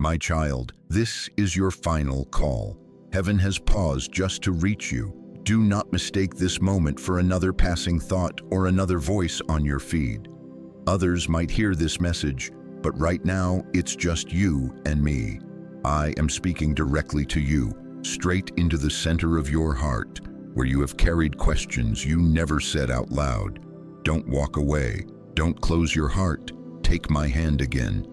My child, this is your final call. Heaven has paused just to reach you. Do not mistake this moment for another passing thought or another voice on your feed. Others might hear this message, but right now it's just you and me. I am speaking directly to you, straight into the center of your heart, where you have carried questions you never said out loud. Don't walk away. Don't close your heart. Take my hand again.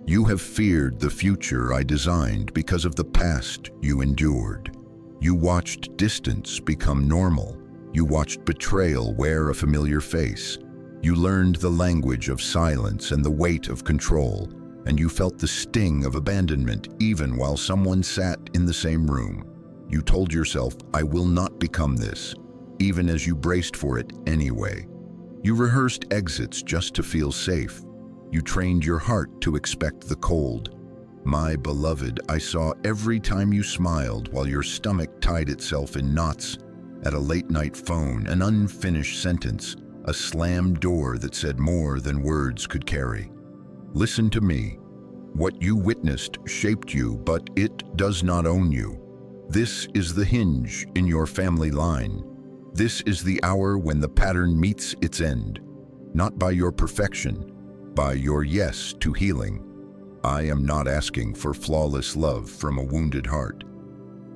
You have feared the future I designed because of the past you endured. You watched distance become normal. You watched betrayal wear a familiar face. You learned the language of silence and the weight of control, and you felt the sting of abandonment even while someone sat in the same room. You told yourself, I will not become this, even as you braced for it anyway. You rehearsed exits just to feel safe. You trained your heart to expect the cold. My beloved, I saw every time you smiled while your stomach tied itself in knots, at a late-night phone, an unfinished sentence, a slammed door that said more than words could carry. Listen to me. What you witnessed shaped you, but it does not own you. This is the hinge in your family line. This is the hour when the pattern meets its end, not by your perfection, by your yes to healing. I am not asking for flawless love from a wounded heart.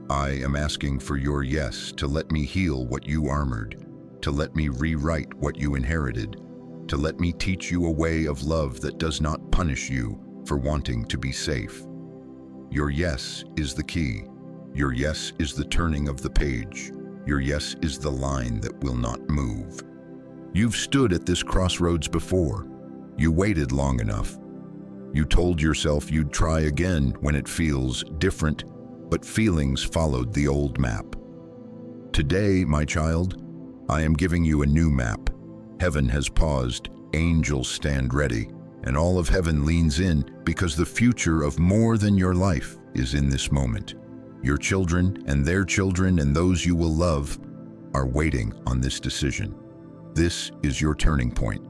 I am asking for your yes to let me heal what you armored, to let me rewrite what you inherited, to let me teach you a way of love that does not punish you for wanting to be safe. Your yes is the key. Your yes is the turning of the page. Your yes is the line that will not move. You've stood at this crossroads before. You waited long enough. You told yourself you'd try again when it feels different, but feelings followed the old map. Today, my child, I am giving you a new map. Heaven has paused, angels stand ready, and all of heaven leans in because the future of more than your life is in this moment. Your children and their children and those you will love are waiting on this decision. This is your turning point.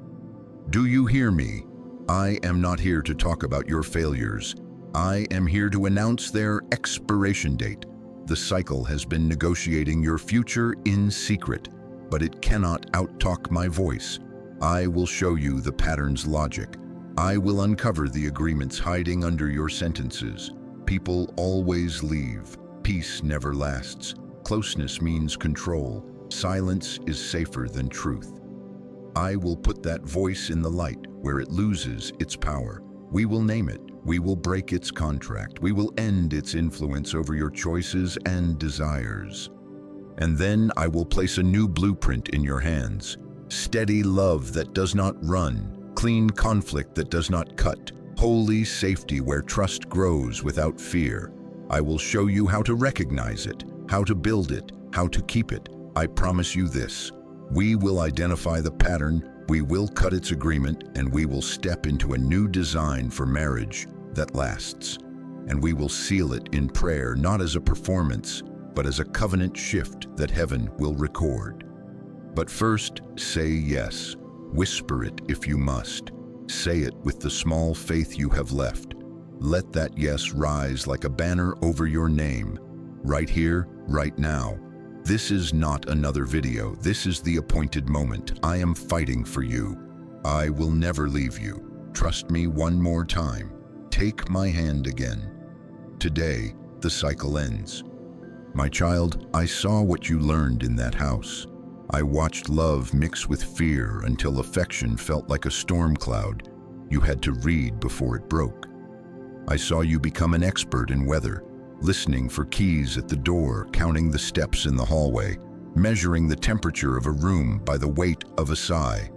Do you hear me? I am not here to talk about your failures. I am here to announce their expiration date. The cycle has been negotiating your future in secret, but it cannot outtalk my voice. I will show you the pattern's logic. I will uncover the agreements hiding under your sentences. People always leave. Peace never lasts. Closeness means control. Silence is safer than truth. I will put that voice in the light where it loses its power. We will name it. We will break its contract. We will end its influence over your choices and desires. And then I will place a new blueprint in your hands. Steady love that does not run. Clean conflict that does not cut. Holy safety where trust grows without fear. I will show you how to recognize it, how to build it, how to keep it. I promise you this. We will identify the pattern, we will cut its agreement, and we will step into a new design for marriage that lasts. And we will seal it in prayer, not as a performance, but as a covenant shift that heaven will record. But first, say yes. Whisper it if you must. Say it with the small faith you have left. Let that yes rise like a banner over your name, right here, right now. This is not another video. This is the appointed moment. I am fighting for you. I will never leave you. Trust me one more time. Take my hand again. Today, the cycle ends. My child, I saw what you learned in that house. I watched love mix with fear until affection felt like a storm cloud you had to read before it broke. I saw you become an expert in weather, listening for keys at the door, counting the steps in the hallway, measuring the temperature of a room by the weight of a sigh.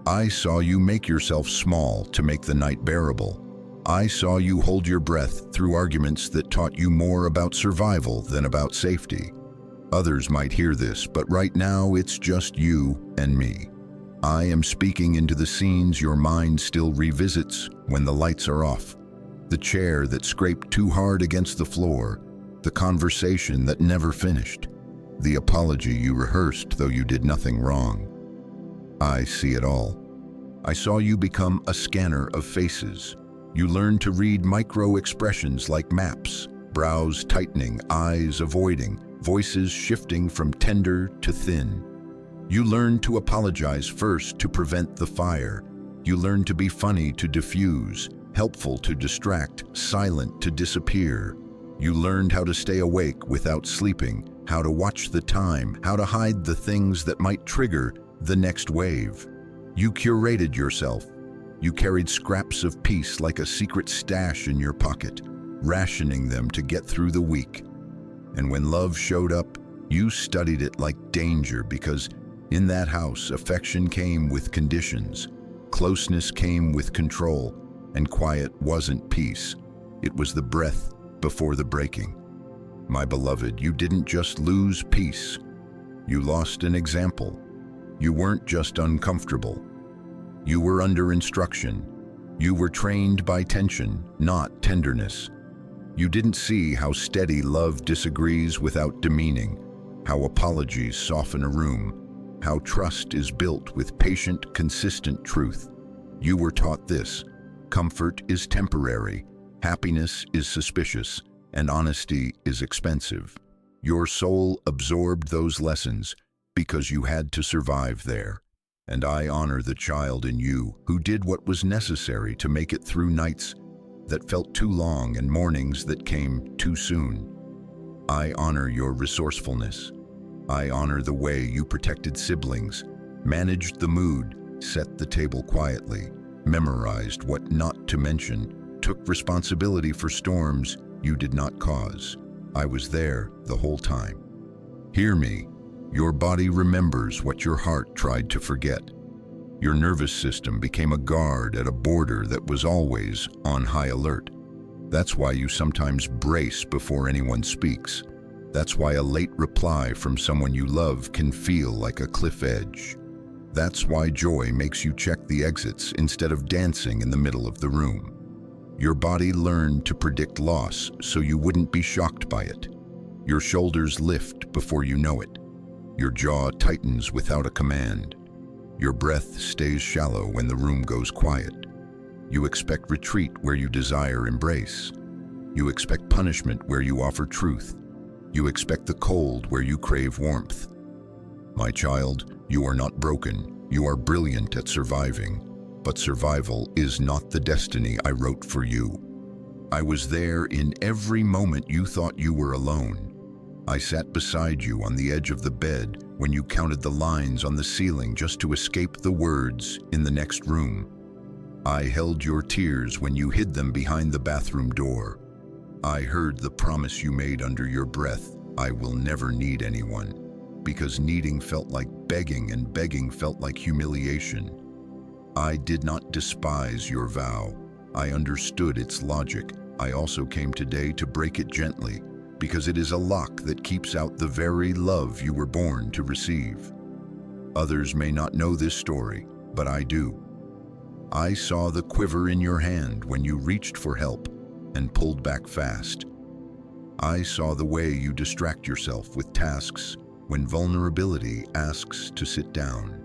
I saw you make yourself small to make the night bearable. I saw you hold your breath through arguments that taught you more about survival than about safety. Others might hear this, but right now it's just you and me. I am speaking into the scenes your mind still revisits when the lights are off. The chair that scraped too hard against the floor, the conversation that never finished, the apology you rehearsed though you did nothing wrong. I see it all. I saw you become a scanner of faces, You learned to read micro-expressions like maps, brows tightening, eyes avoiding, voices shifting from tender to thin. You learned to apologize first to prevent the fire. You learned to be funny to diffuse, helpful to distract, silent to disappear. You learned how to stay awake without sleeping, how to watch the time, how to hide the things that might trigger the next wave. You curated yourself. You carried scraps of peace like a secret stash in your pocket, rationing them to get through the week. And when love showed up, you studied it like danger, because in that house, affection came with conditions, closeness came with control, and quiet wasn't peace. It was the breath before the breaking. My beloved, you didn't just lose peace. You lost an example. You weren't just uncomfortable. You were under instruction. You were trained by tension, not tenderness. You didn't see how steady love disagrees without demeaning, how apologies soften a room, how trust is built with patient, consistent truth. You were taught this: comfort is temporary, happiness is suspicious, and honesty is expensive. Your soul absorbed those lessons because you had to survive there. And I honor the child in you who did what was necessary to make it through nights that felt too long and mornings that came too soon. I honor your resourcefulness. I honor the way you protected siblings, managed the mood, set the table quietly, memorized what not to mention, took responsibility for storms you did not cause. I was there the whole time. Hear me. Your body remembers what your heart tried to forget. Your nervous system became a guard at a border that was always on high alert. That's why you sometimes brace before anyone speaks. That's why a late reply from someone you love can feel like a cliff edge. That's why joy makes you check the exits instead of dancing in the middle of the room. Your body learned to predict loss so you wouldn't be shocked by it. Your shoulders lift before you know it. Your jaw tightens without a command. Your breath stays shallow when the room goes quiet. You expect retreat where you desire embrace. You expect punishment where you offer truth. You expect the cold where you crave warmth. My child, you are not broken. You are brilliant at surviving. But survival is not the destiny I wrote for you. I was there in every moment you thought you were alone. I sat beside you on the edge of the bed when you counted the lines on the ceiling just to escape the words in the next room. I held your tears when you hid them behind the bathroom door. I heard the promise you made under your breath: I will never need anyone. Because needing felt like begging and begging felt like humiliation. I did not despise your vow. I understood its logic. I also came today to break it gently, because it is a lock that keeps out the very love you were born to receive. Others may not know this story, but I do. I saw the quiver in your hand when you reached for help and pulled back fast. I saw the way you distract yourself with tasks when vulnerability asks to sit down.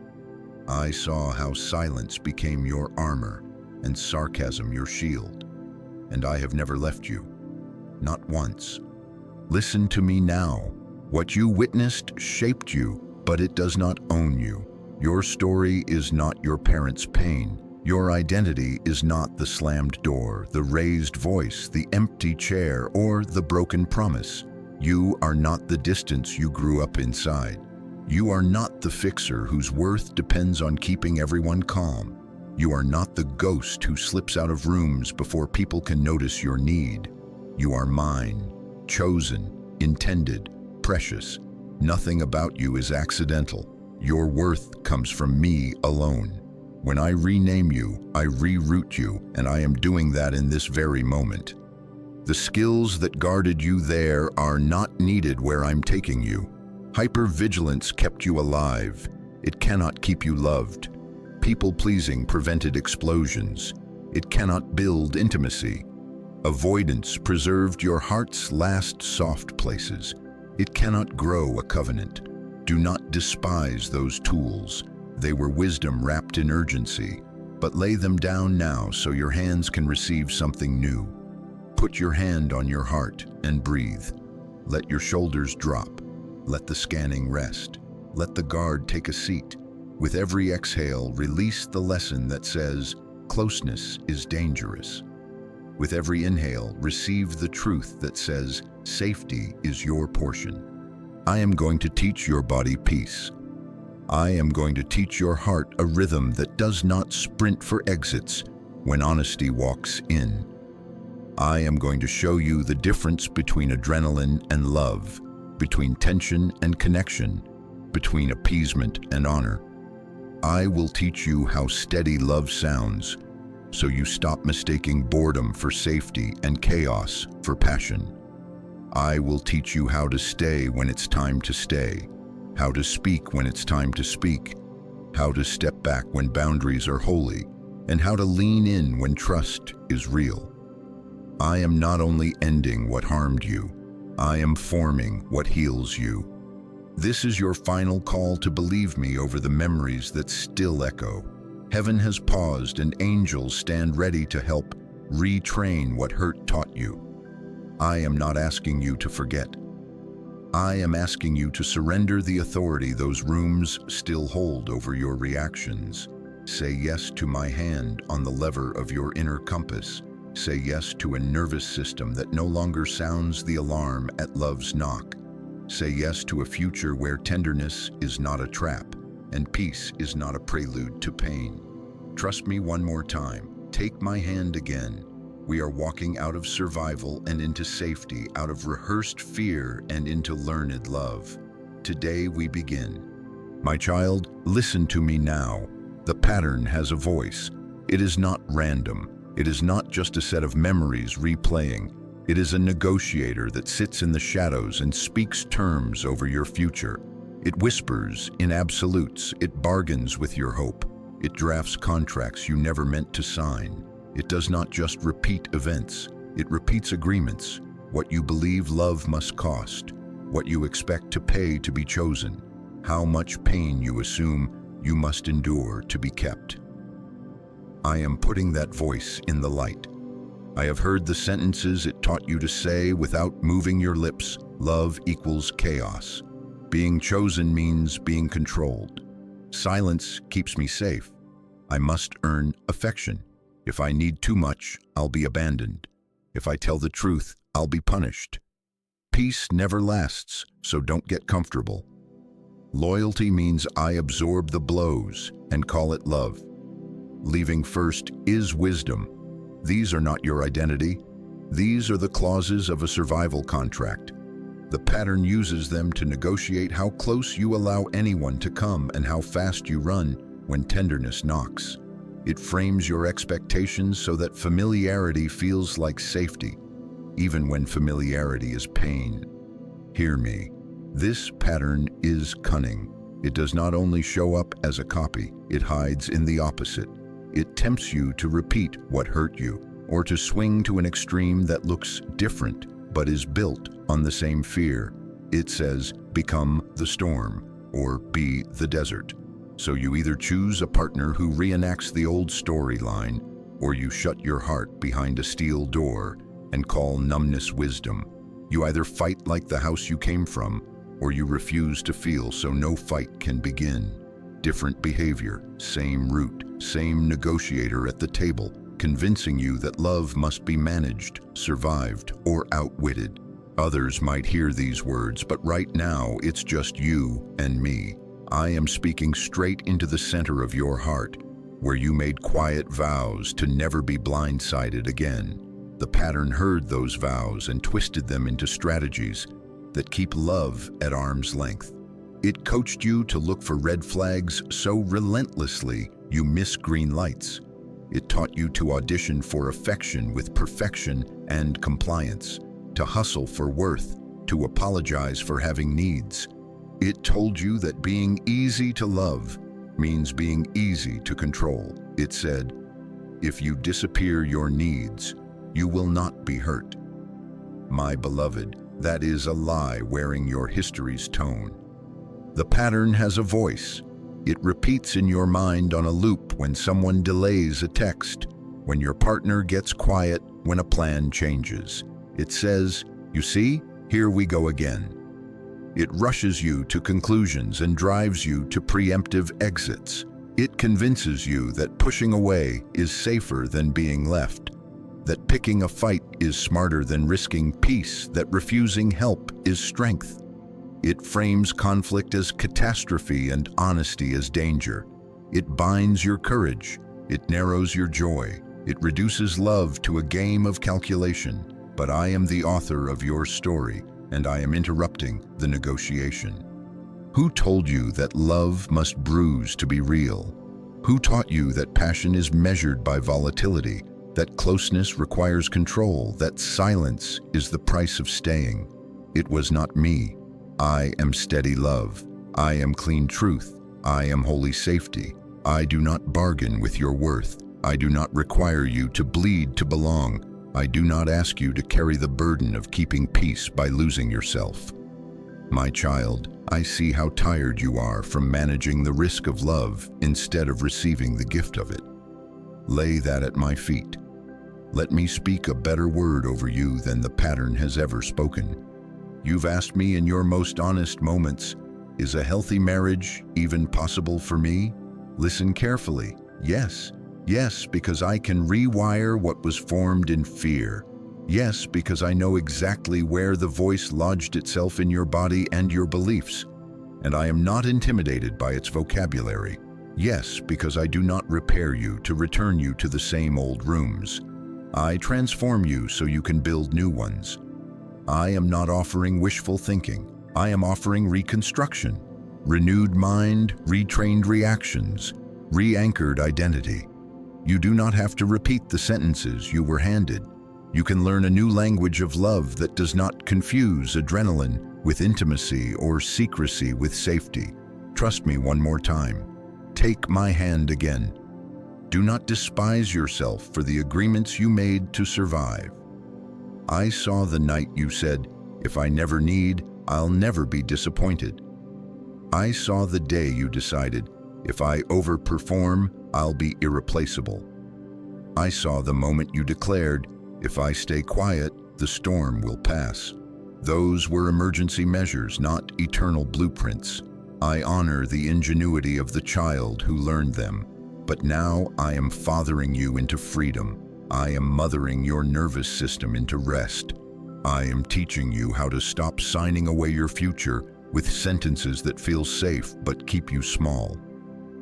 I saw how silence became your armor and sarcasm your shield. And I have never left you. Not once. Listen to me now. What you witnessed shaped you, but it does not own you. Your story is not your parents' pain. Your identity is not the slammed door, the raised voice, the empty chair, or the broken promise. You are not the distance you grew up inside. You are not the fixer whose worth depends on keeping everyone calm. You are not the ghost who slips out of rooms before people can notice your need. You are mine. Chosen, intended, precious. Nothing about you is accidental. Your worth comes from me alone. When I rename you, I reroute you, and I am doing that in this very moment. The skills that guarded you there are not needed where I'm taking you. Hypervigilance kept you alive. It cannot keep you loved. People-pleasing prevented explosions. It cannot build intimacy. Avoidance preserved your heart's last soft places. It cannot grow a covenant. Do not despise those tools. They were wisdom wrapped in urgency. But lay them down now so your hands can receive something new. Put your hand on your heart and breathe. Let your shoulders drop. Let the scanning rest. Let the guard take a seat. With every exhale, release the lesson that says, closeness is dangerous. With every inhale, receive the truth that says, safety is your portion. I am going to teach your body peace. I am going to teach your heart a rhythm that does not sprint for exits when honesty walks in. I am going to show you the difference between adrenaline and love, between tension and connection, between appeasement and honor. I will teach you how steady love sounds, so you stop mistaking boredom for safety and chaos for passion. I will teach you how to stay when it's time to stay, how to speak when it's time to speak, how to step back when boundaries are holy, and how to lean in when trust is real. I am not only ending what harmed you, I am forming what heals you. This is your final call to believe me over the memories that still echo. Heaven has paused and angels stand ready to help retrain what hurt taught you. I am not asking you to forget. I am asking you to surrender the authority those rooms still hold over your reactions. Say yes to my hand on the lever of your inner compass. Say yes to a nervous system that no longer sounds the alarm at love's knock. Say yes to a future where tenderness is not a trap and peace is not a prelude to pain. Trust me one more time. Take my hand again. We are walking out of survival and into safety, out of rehearsed fear and into learned love. Today we begin. My child, listen to me now. The pattern has a voice. It is not random. It is not just a set of memories replaying. It is a negotiator that sits in the shadows and speaks terms over your future. It whispers in absolutes. It bargains with your hope. It drafts contracts you never meant to sign. It does not just repeat events, it repeats agreements, what you believe love must cost, what you expect to pay to be chosen, how much pain you assume you must endure to be kept. I am putting that voice in the light. I have heard the sentences it taught you to say without moving your lips. Love equals chaos. Being chosen means being controlled. Silence keeps me safe. I must earn affection. If I need too much, I'll be abandoned. If I tell the truth, I'll be punished. Peace never lasts, so don't get comfortable. Loyalty means I absorb the blows and call it love. Leaving first is wisdom. These are not your identity. These are the clauses of a survival contract. The pattern uses them to negotiate how close you allow anyone to come and how fast you run when tenderness knocks. It frames your expectations so that familiarity feels like safety, even when familiarity is pain. Hear me. This pattern is cunning. It does not only show up as a copy, it hides in the opposite. It tempts you to repeat what hurt you, or to swing to an extreme that looks different but is built on the same fear. It says, become the storm, or be the desert. So you either choose a partner who reenacts the old storyline, or you shut your heart behind a steel door and call numbness wisdom. You either fight like the house you came from, or you refuse to feel so no fight can begin. Different behavior, same route, same negotiator at the table, convincing you that love must be managed, survived, or outwitted. Others might hear these words, but right now it's just you and me. I am speaking straight into the center of your heart, where you made quiet vows to never be blindsided again. The pattern heard those vows and twisted them into strategies that keep love at arm's length. It coached you to look for red flags so relentlessly you miss green lights. It taught you to audition for affection with perfection and compliance, to hustle for worth, to apologize for having needs. It told you that being easy to love means being easy to control. It said, if you disappear your needs, you will not be hurt. My beloved, that is a lie wearing your history's tone. The pattern has a voice. It repeats in your mind on a loop when someone delays a text, when your partner gets quiet, when a plan changes. It says, "You see, here we go again." It rushes you to conclusions and drives you to preemptive exits. It convinces you that pushing away is safer than being left, that picking a fight is smarter than risking peace, that refusing help is strength. It frames conflict as catastrophe and honesty as danger. It binds your courage. It narrows your joy. It reduces love to a game of calculation. But I am the author of your story, and I am interrupting the negotiation. Who told you that love must bruise to be real? Who taught you that passion is measured by volatility, that closeness requires control, that silence is the price of staying? It was not me. I am steady love. I am clean truth. I am holy safety. I do not bargain with your worth. I do not require you to bleed to belong. I do not ask you to carry the burden of keeping peace by losing yourself. My child, I see how tired you are from managing the risk of love instead of receiving the gift of it. Lay that at my feet. Let me speak a better word over you than the pattern has ever spoken. You've asked me in your most honest moments, is a healthy marriage even possible for me? Listen carefully. Yes. Yes, because I can rewire what was formed in fear. Yes, because I know exactly where the voice lodged itself in your body and your beliefs, and I am not intimidated by its vocabulary. Yes, because I do not repair you to return you to the same old rooms. I transform you so you can build new ones. I am not offering wishful thinking. I am offering reconstruction, renewed mind, retrained reactions, re-anchored identity. You do not have to repeat the sentences you were handed. You can learn a new language of love that does not confuse adrenaline with intimacy or secrecy with safety. Trust me one more time. Take my hand again. Do not despise yourself for the agreements you made to survive. I saw the night you said, "If I never need, I'll never be disappointed." I saw the day you decided, "If I overperform, I'll be irreplaceable." I saw the moment you declared, "If I stay quiet, the storm will pass." Those were emergency measures, not eternal blueprints. I honor the ingenuity of the child who learned them. But now I am fathering you into freedom. I am mothering your nervous system into rest. I am teaching you how to stop signing away your future with sentences that feel safe but keep you small.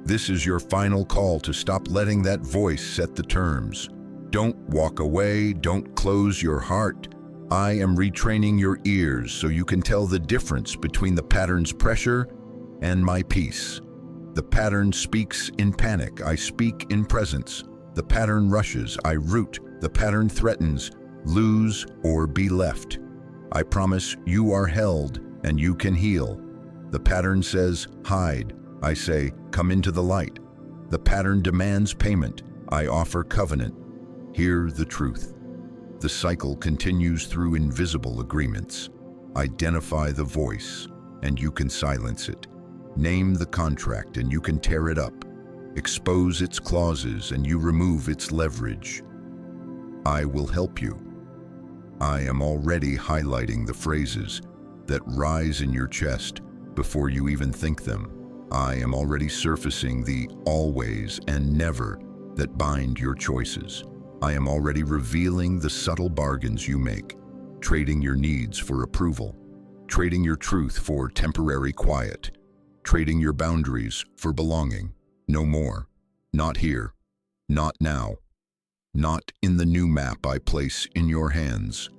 This is your final call to stop letting that voice set the terms. Don't walk away, don't close your heart. I am retraining your ears so you can tell the difference between the pattern's pressure and my peace. The pattern speaks in panic, I speak in presence. The pattern rushes, I root. The pattern threatens, lose or be left. I promise you are held and you can heal. The pattern says, hide. I say, come into the light. The pattern demands payment. I offer covenant. Hear the truth. The cycle continues through invisible agreements. Identify the voice, and you can silence it. Name the contract, and you can tear it up. Expose its clauses, and you remove its leverage. I will help you. I am already highlighting the phrases that rise in your chest before you even think them. I am already surfacing the always and never that bind your choices. I am already revealing the subtle bargains you make, trading your needs for approval, trading your truth for temporary quiet, trading your boundaries for belonging. No more. Not here. Not now. Not in the new map I place in your hands.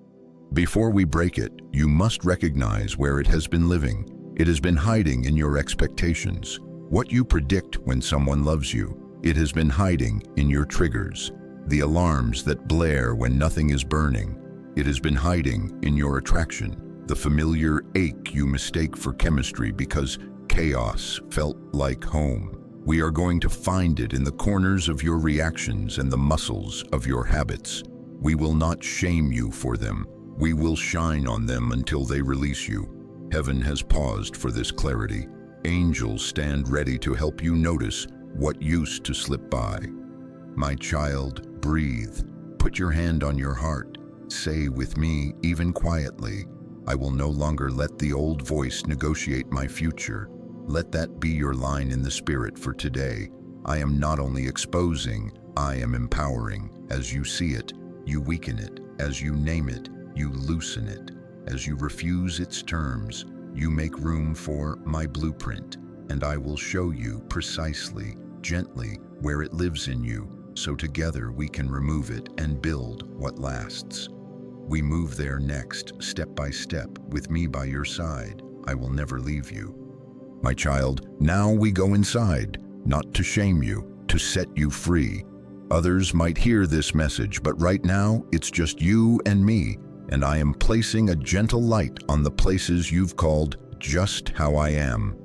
Before we break it, you must recognize where it has been living. It has been hiding in your expectations. What you predict when someone loves you, it has been hiding in your triggers. The alarms that blare when nothing is burning. It has been hiding in your attraction. The familiar ache you mistake for chemistry because chaos felt like home. We are going to find it in the corners of your reactions and the muscles of your habits. We will not shame you for them. We will shine on them until they release you. Heaven has paused for this clarity. Angels stand ready to help you notice what used to slip by. My child, breathe. Put your hand on your heart. Say with me, even quietly, I will no longer let the old voice negotiate my future. Let that be your line in the spirit for today. I am not only exposing, I am empowering. As you see it, you weaken it. As you name it, you loosen it. As you refuse its terms, you make room for my blueprint, and I will show you precisely, gently, where it lives in you, so together we can remove it and build what lasts. We move there next, step by step, with me by your side. I will never leave you. My child, now we go inside, not to shame you, to set you free. Others might hear this message, but right now it's just you and me, and I am placing a gentle light on the places you've called just how I am.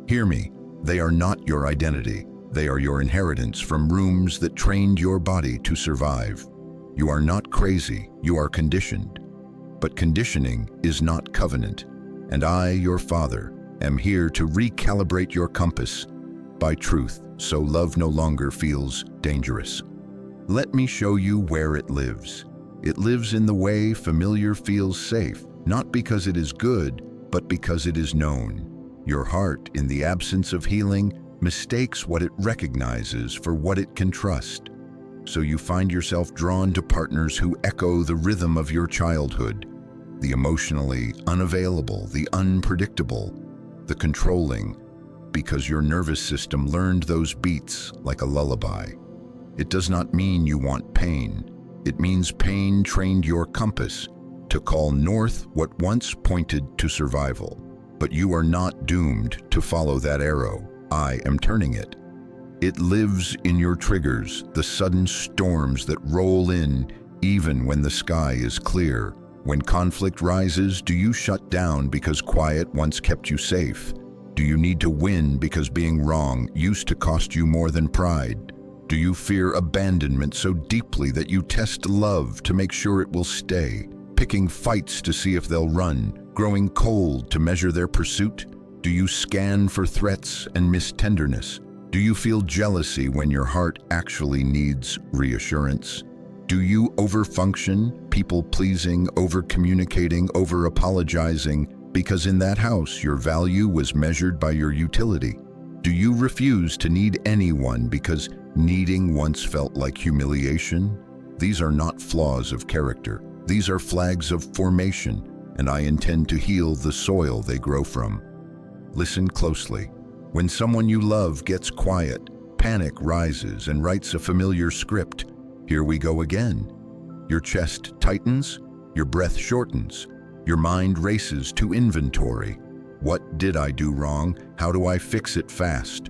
Hear me, they are not your identity. They are your inheritance from rooms that trained your body to survive. You are not crazy, you are conditioned. But conditioning is not covenant, and I, your father, am here to recalibrate your compass by truth, so love no longer feels dangerous. Let me show you where it lives. It lives in the way familiar feels safe, not because it is good, but because it is known. Your heart, in the absence of healing, mistakes what it recognizes for what it can trust. So you find yourself drawn to partners who echo the rhythm of your childhood, the emotionally unavailable, the unpredictable, the controlling, because your nervous system learned those beats like a lullaby. It does not mean you want pain. It means pain trained your compass to call north what once pointed to survival. But you are not doomed to follow that arrow. I am turning it. It lives in your triggers, the sudden storms that roll in even when the sky is clear. When conflict rises, do you shut down because quiet once kept you safe? Do you need to win because being wrong used to cost you more than pride? Do you fear abandonment so deeply that you test love to make sure it will stay, picking fights to see if they'll run, growing cold to measure their pursuit? Do you scan for threats and miss tenderness? Do you feel jealousy when your heart actually needs reassurance? Do you overfunction, people-pleasing, over-communicating, over-apologizing, because in that house your value was measured by your utility? Do you refuse to need anyone because needing once felt like humiliation? These are not flaws of character. These are flags of formation, and I intend to heal the soil they grow from. Listen closely. When someone you love gets quiet, panic rises and writes a familiar script. Here we go again. Your chest tightens, your breath shortens, your mind races to inventory. What did I do wrong? How do I fix it fast?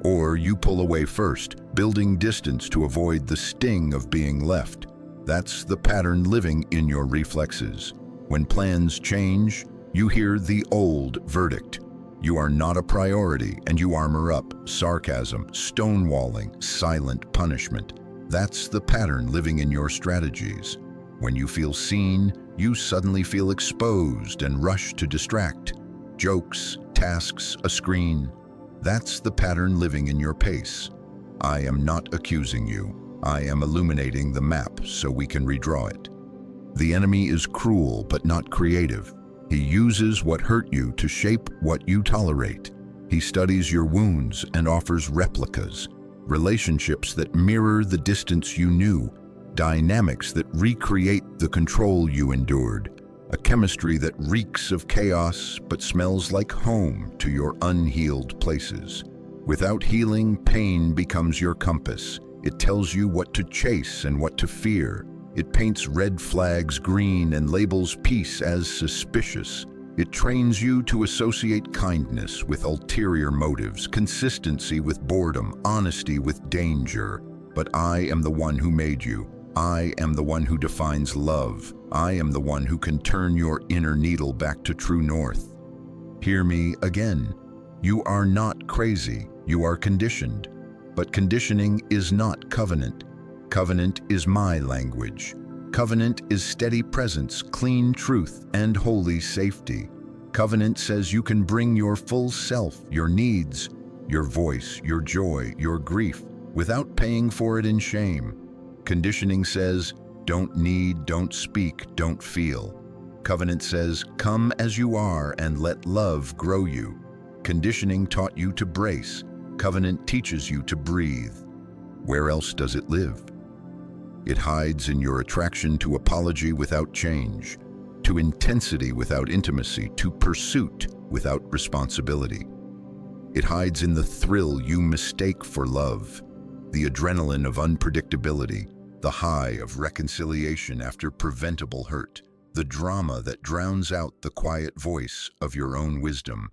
Or you pull away first, building distance to avoid the sting of being left. That's the pattern living in your reflexes. When plans change, you hear the old verdict. You are not a priority, and you armor up, sarcasm, stonewalling, silent punishment. That's the pattern living in your strategies. When you feel seen, you suddenly feel exposed and rush to distract. Jokes, tasks, a screen. That's the pattern living in your pace. I am not accusing you. I am illuminating the map so we can redraw it. The enemy is cruel but not creative. He uses what hurt you to shape what you tolerate. He studies your wounds and offers replicas, relationships that mirror the distance you knew, dynamics that recreate the control you endured, a chemistry that reeks of chaos but smells like home to your unhealed places. Without healing, pain becomes your compass. It tells you what to chase and what to fear. It paints red flags green and labels peace as suspicious. It trains you to associate kindness with ulterior motives, consistency with boredom, honesty with danger. But I am the one who made you. I am the one who defines love. I am the one who can turn your inner needle back to true north. Hear me again. You are not crazy. You are conditioned. But conditioning is not covenant. Covenant is my language. Covenant is steady presence, clean truth, and holy safety. Covenant says you can bring your full self, your needs, your voice, your joy, your grief, without paying for it in shame. Conditioning says, don't need, don't speak, don't feel. Covenant says, come as you are and let love grow you. Conditioning taught you to brace. Covenant teaches you to breathe. Where else does it live? It hides in your attraction to apology without change, to intensity without intimacy, to pursuit without responsibility. It hides in the thrill you mistake for love, the adrenaline of unpredictability, the high of reconciliation after preventable hurt, the drama that drowns out the quiet voice of your own wisdom.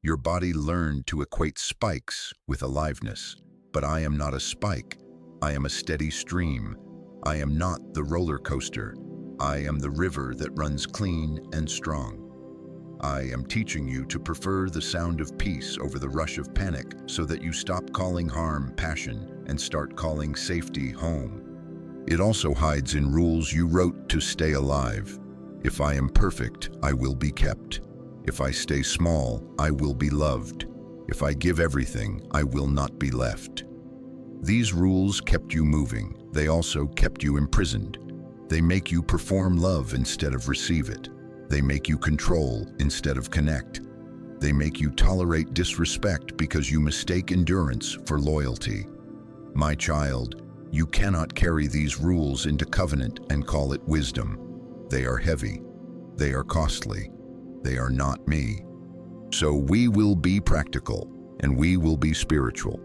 Your body learned to equate spikes with aliveness, but I am not a spike. I am a steady stream. I am not the roller coaster. I am the river that runs clean and strong. I am teaching you to prefer the sound of peace over the rush of panic so that you stop calling harm passion and start calling safety home. It also hides in rules you wrote to stay alive. If I am perfect, I will be kept. If I stay small, I will be loved. If I give everything, I will not be left. These rules kept you moving. They also kept you imprisoned. They make you perform love instead of receive it. They make you control instead of connect. They make you tolerate disrespect because you mistake endurance for loyalty. My child, you cannot carry these rules into covenant and call it wisdom. They are heavy. They are costly. They are not me. So we will be practical and we will be spiritual.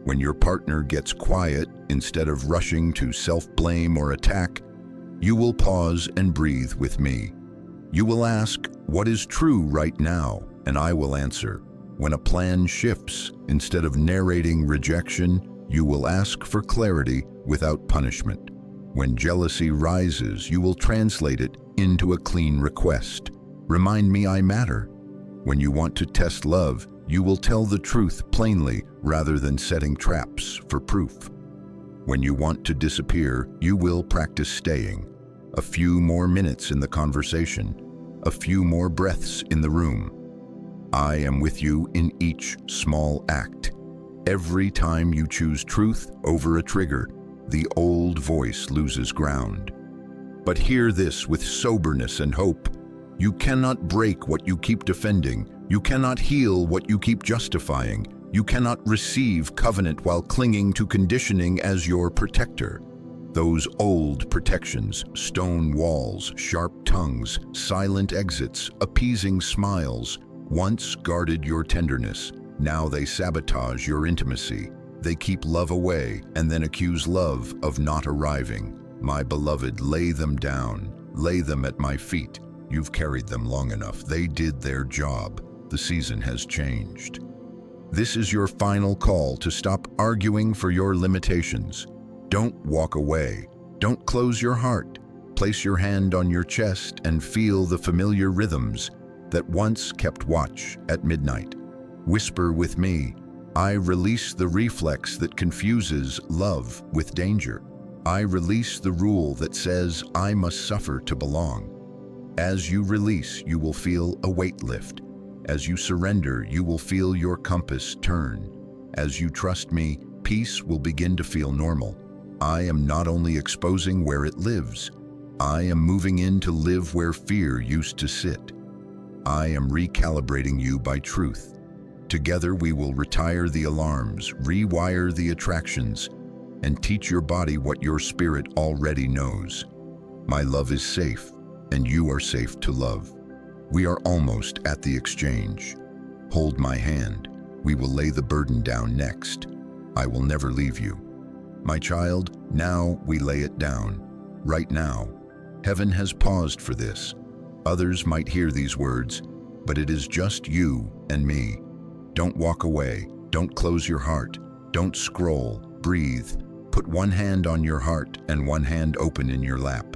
When your partner gets quiet, instead of rushing to self-blame or attack, you will pause and breathe with me. You will ask, what is true right now? And I will answer. When a plan shifts, instead of narrating rejection, you will ask for clarity without punishment. When jealousy rises, you will translate it into a clean request. Remind me I matter. When you want to test love, you will tell the truth plainly rather than setting traps for proof. When you want to disappear, you will practice staying. A few more minutes in the conversation, a few more breaths in the room. I am with you in each small act. Every time you choose truth over a trigger, the old voice loses ground. But hear this with soberness and hope. You cannot break what you keep defending. You cannot heal what you keep justifying. You cannot receive covenant while clinging to conditioning as your protector. Those old protections, stone walls, sharp tongues, silent exits, appeasing smiles, once guarded your tenderness. Now they sabotage your intimacy. They keep love away and then accuse love of not arriving. My beloved, lay them down. Lay them at my feet. You've carried them long enough. They did their job. The season has changed. This is your final call to stop arguing for your limitations. Don't walk away. Don't close your heart. Place your hand on your chest and feel the familiar rhythms that once kept watch at midnight. Whisper with me. I release the reflex that confuses love with danger. I release the rule that says I must suffer to belong. As you release, you will feel a weight lift. As you surrender, you will feel your compass turn. As you trust me, peace will begin to feel normal. I am not only exposing where it lives, I am moving in to live where fear used to sit. I am recalibrating you by truth. Together we will retire the alarms, rewire the attractions, and teach your body what your spirit already knows. My love is safe, and you are safe to love. We are almost at the exchange. Hold my hand. We will lay the burden down next. I will never leave you. My child, now we lay it down. Right now. Heaven has paused for this. Others might hear these words, but it is just you and me. Don't walk away. Don't close your heart. Don't scroll. Breathe. Put one hand on your heart and one hand open in your lap.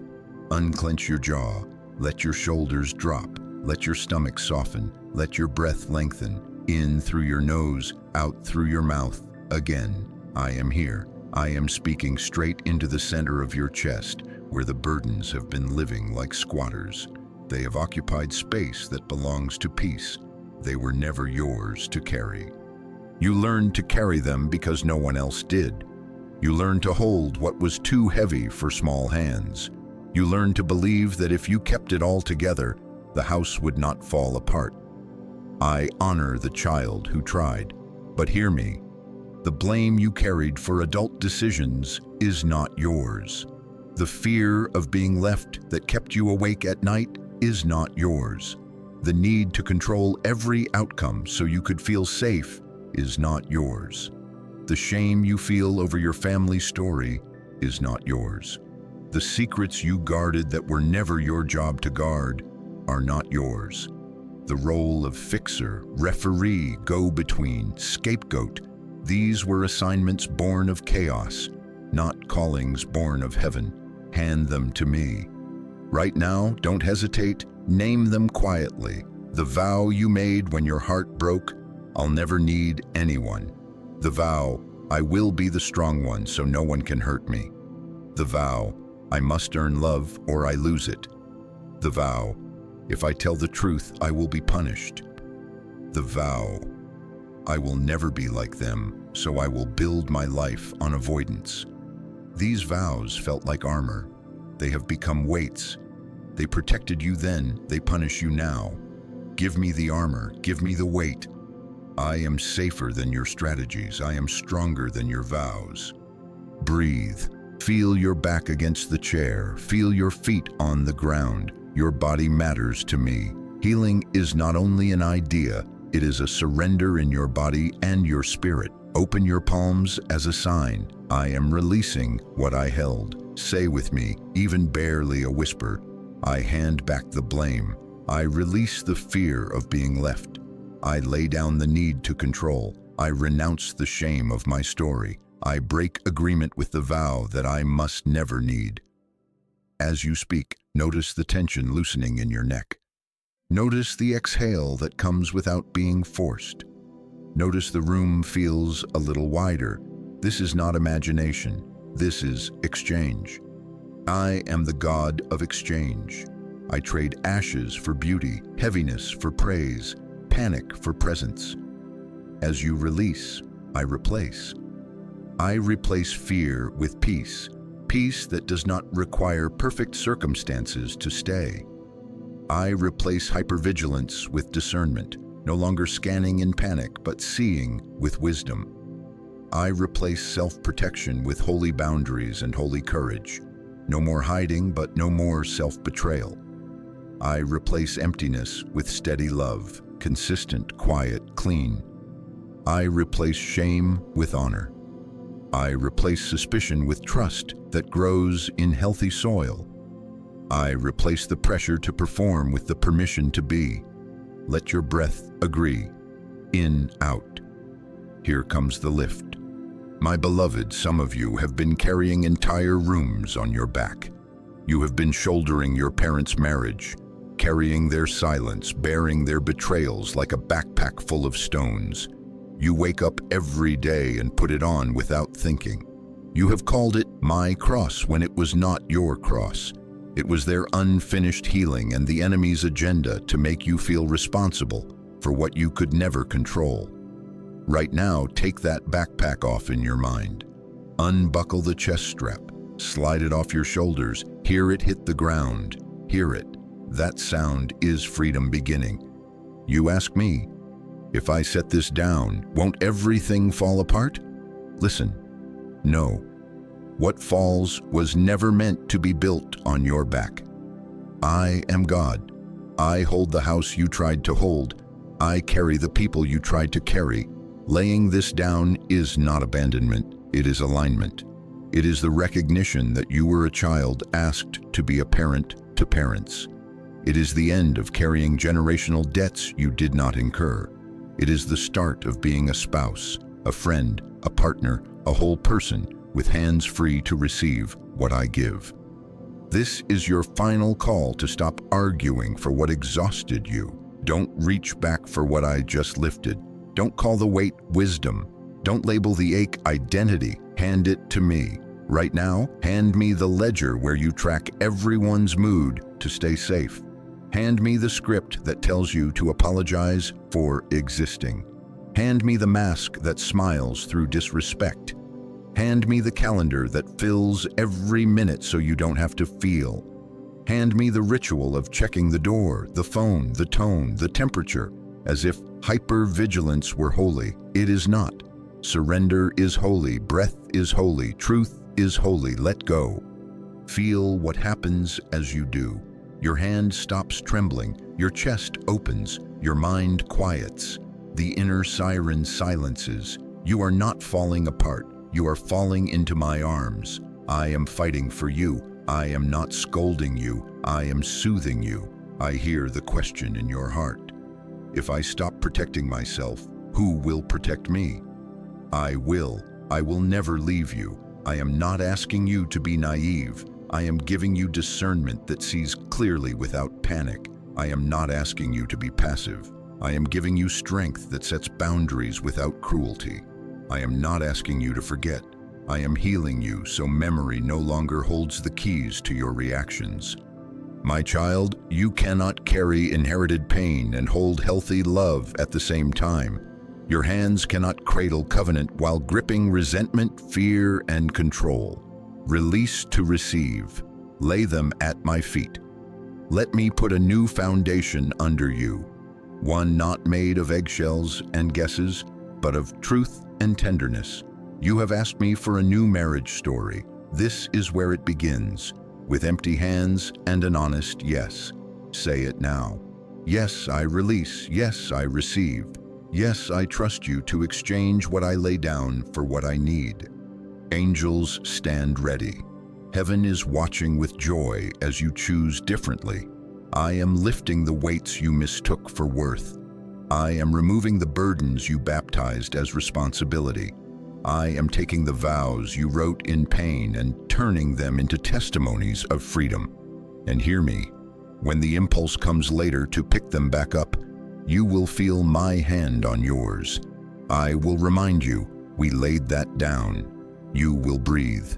Unclench your jaw. Let your shoulders drop. Let your stomach soften. Let your breath lengthen. In through your nose, out through your mouth. Again, I am here. I am speaking straight into the center of your chest, where the burdens have been living like squatters. They have occupied space that belongs to peace. They were never yours to carry. You learned to carry them because no one else did. You learned to hold what was too heavy for small hands. You learned to believe that if you kept it all together, the house would not fall apart. I honor the child who tried, but hear me. The blame you carried for adult decisions is not yours. The fear of being left that kept you awake at night is not yours. The need to control every outcome so you could feel safe is not yours. The shame you feel over your family story is not yours. The secrets you guarded that were never your job to guard are not yours. The role of fixer, referee, go-between, scapegoat, these were assignments born of chaos, not callings born of heaven. Hand them to me. Right now, don't hesitate, name them quietly. The vow you made when your heart broke, I'll never need anyone. The vow, I will be the strong one so no one can hurt me. The vow, I must earn love or I lose it. The vow, if I tell the truth, I will be punished. The vow, I will never be like them, so I will build my life on avoidance. These vows felt like armor. They have become weights. They protected you then, they punish you now. Give me the armor, give me the weight. I am safer than your strategies. I am stronger than your vows. Breathe. Feel your back against the chair. Feel your feet on the ground. Your body matters to me. Healing is not only an idea, it is a surrender in your body and your spirit. Open your palms as a sign. I am releasing what I held. Say with me, even barely a whisper, I hand back the blame. I release the fear of being left. I lay down the need to control. I renounce the shame of my story. I break agreement with the vow that I must never need. As you speak, notice the tension loosening in your neck. Notice the exhale that comes without being forced. Notice the room feels a little wider. This is not imagination. This is exchange. I am the God of exchange. I trade ashes for beauty, heaviness for praise, panic for presence. As you release, I replace. I replace fear with peace, peace that does not require perfect circumstances to stay. I replace hypervigilance with discernment, no longer scanning in panic, but seeing with wisdom. I replace self-protection with holy boundaries and holy courage. No more hiding, but no more self-betrayal. I replace emptiness with steady love, consistent, quiet, clean. I replace shame with honor. I replace suspicion with trust that grows in healthy soil. I replace the pressure to perform with the permission to be. Let your breath agree. In, out. Here comes the lift. My beloved, some of you have been carrying entire rooms on your back. You have been shouldering your parents' marriage, carrying their silence, bearing their betrayals like a backpack full of stones. You wake up every day and put it on without thinking. You have called it my cross when it was not your cross. It was their unfinished healing and the enemy's agenda to make you feel responsible for what you could never control. Right now, take that backpack off in your mind. Unbuckle the chest strap, slide it off your shoulders, hear it hit the ground, hear it. That sound is freedom beginning. You ask me, if I set this down, won't everything fall apart? Listen, no. What falls was never meant to be built on your back. I am God. I hold the house you tried to hold. I carry the people you tried to carry. Laying this down is not abandonment, it is alignment. It is the recognition that you were a child asked to be a parent to parents. It is the end of carrying generational debts you did not incur. It is the start of being a spouse, a friend, a partner, a whole person with hands free to receive what I give. This is your final call to stop arguing for what exhausted you. Don't reach back for what I just lifted. Don't call the weight wisdom. Don't label the ache identity. Hand it to me. Right now, hand me the ledger where you track everyone's mood to stay safe. Hand me the script that tells you to apologize for existing. Hand me the mask that smiles through disrespect. Hand me the calendar that fills every minute so you don't have to feel. Hand me the ritual of checking the door, the phone, the tone, the temperature, as if hypervigilance were holy. It is not. Surrender is holy, breath is holy, truth is holy. Let go. Feel what happens as you do. Your hand stops trembling, your chest opens, your mind quiets. The inner siren silences. You are not falling apart. You are falling into my arms. I am fighting for you. I am not scolding you. I am soothing you. I hear the question in your heart. If I stop protecting myself, who will protect me? I will. I will never leave you. I am not asking you to be naive. I am giving you discernment that sees clearly without panic. I am not asking you to be passive. I am giving you strength that sets boundaries without cruelty. I am not asking you to forget. I am healing you so memory no longer holds the keys to your reactions. My child, you cannot carry inherited pain and hold healthy love at the same time. Your hands cannot cradle covenant while gripping resentment, fear, and control. Release to receive. Lay them at my feet. Let me put a new foundation under you, one not made of eggshells and guesses, but of truth and tenderness. You have asked me for a new marriage story. This is where it begins, with empty hands and an honest yes. Say it now. Yes, I release. Yes, I receive. Yes, I trust you to exchange what I lay down for what I need. Angels stand ready. Heaven is watching with joy as you choose differently. I am lifting the weights you mistook for worth. I am removing the burdens you baptized as responsibility. I am taking the vows you wrote in pain and turning them into testimonies of freedom. And hear me, when the impulse comes later to pick them back up, you will feel my hand on yours. I will remind you, we laid that down. You will breathe.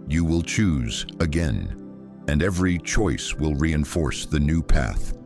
You will choose again. And every choice will reinforce the new path.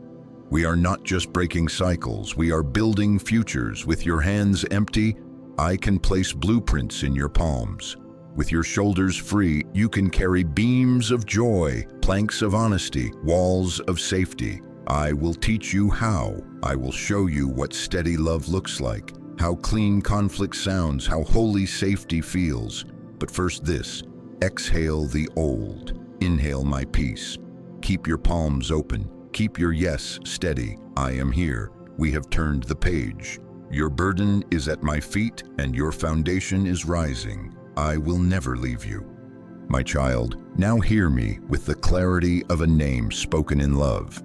We are not just breaking cycles, we are building futures. With your hands empty, I can place blueprints in your palms. With your shoulders free, you can carry beams of joy, planks of honesty, walls of safety. I will teach you how. I will show you what steady love looks like, how clean conflict sounds, how holy safety feels. But first this, exhale the old, inhale my peace. Keep your palms open, keep your yes steady. I am here. We have turned the page. Your burden is at my feet and your foundation is rising. I will never leave you. My child, now hear me with the clarity of a name spoken in love.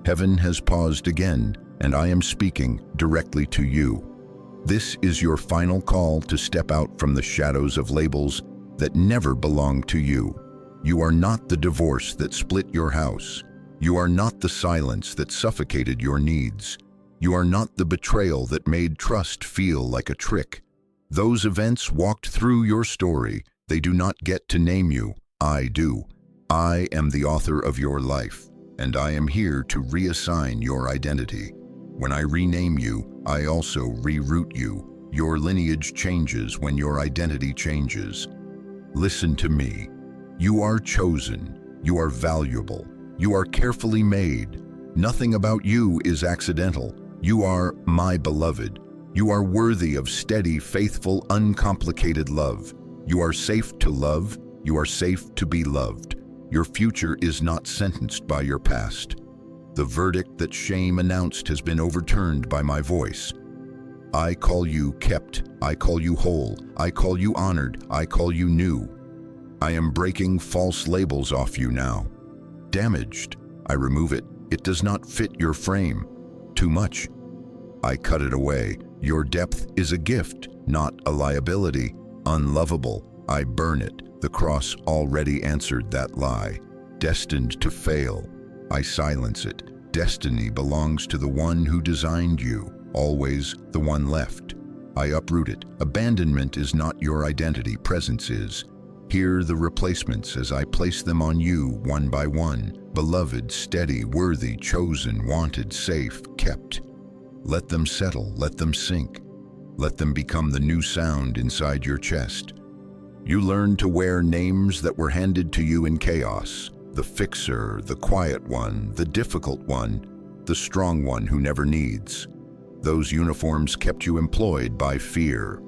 Heaven has paused again, and I am speaking directly to you. This is your final call to step out from the shadows of labels that never belonged to you. You are not the divorce that split your house. You are not the silence that suffocated your needs. You are not the betrayal that made trust feel like a trick. Those events walked through your story. They do not get to name you. I do. I am the author of your life, and I am here to reassign your identity. When I rename you, I also reroute you. Your lineage changes when your identity changes. Listen to me. You are chosen. You are valuable. You are carefully made. Nothing about you is accidental. You are my beloved. You are worthy of steady, faithful, uncomplicated love. You are safe to love. You are safe to be loved. Your future is not sentenced by your past. The verdict that shame announced has been overturned by my voice. I call you kept. I call you whole. I call you honored. I call you new. I am breaking false labels off you now. Damaged. I remove it. It does not fit your frame. Too much. I cut it away. Your depth is a gift, not a liability. Unlovable. I burn it. The cross already answered that lie. Destined to fail. I silence it. Destiny belongs to the one who designed you, always the one left. I uproot it. Abandonment is not your identity, presence is. Hear the replacements as I place them on you one by one. Beloved, steady, worthy, chosen, wanted, safe, kept. Let them settle, let them sink. Let them become the new sound inside your chest. You learn to wear names that were handed to you in chaos. The fixer, the quiet one, the difficult one, the strong one who never needs. Those uniforms kept you employed by fear.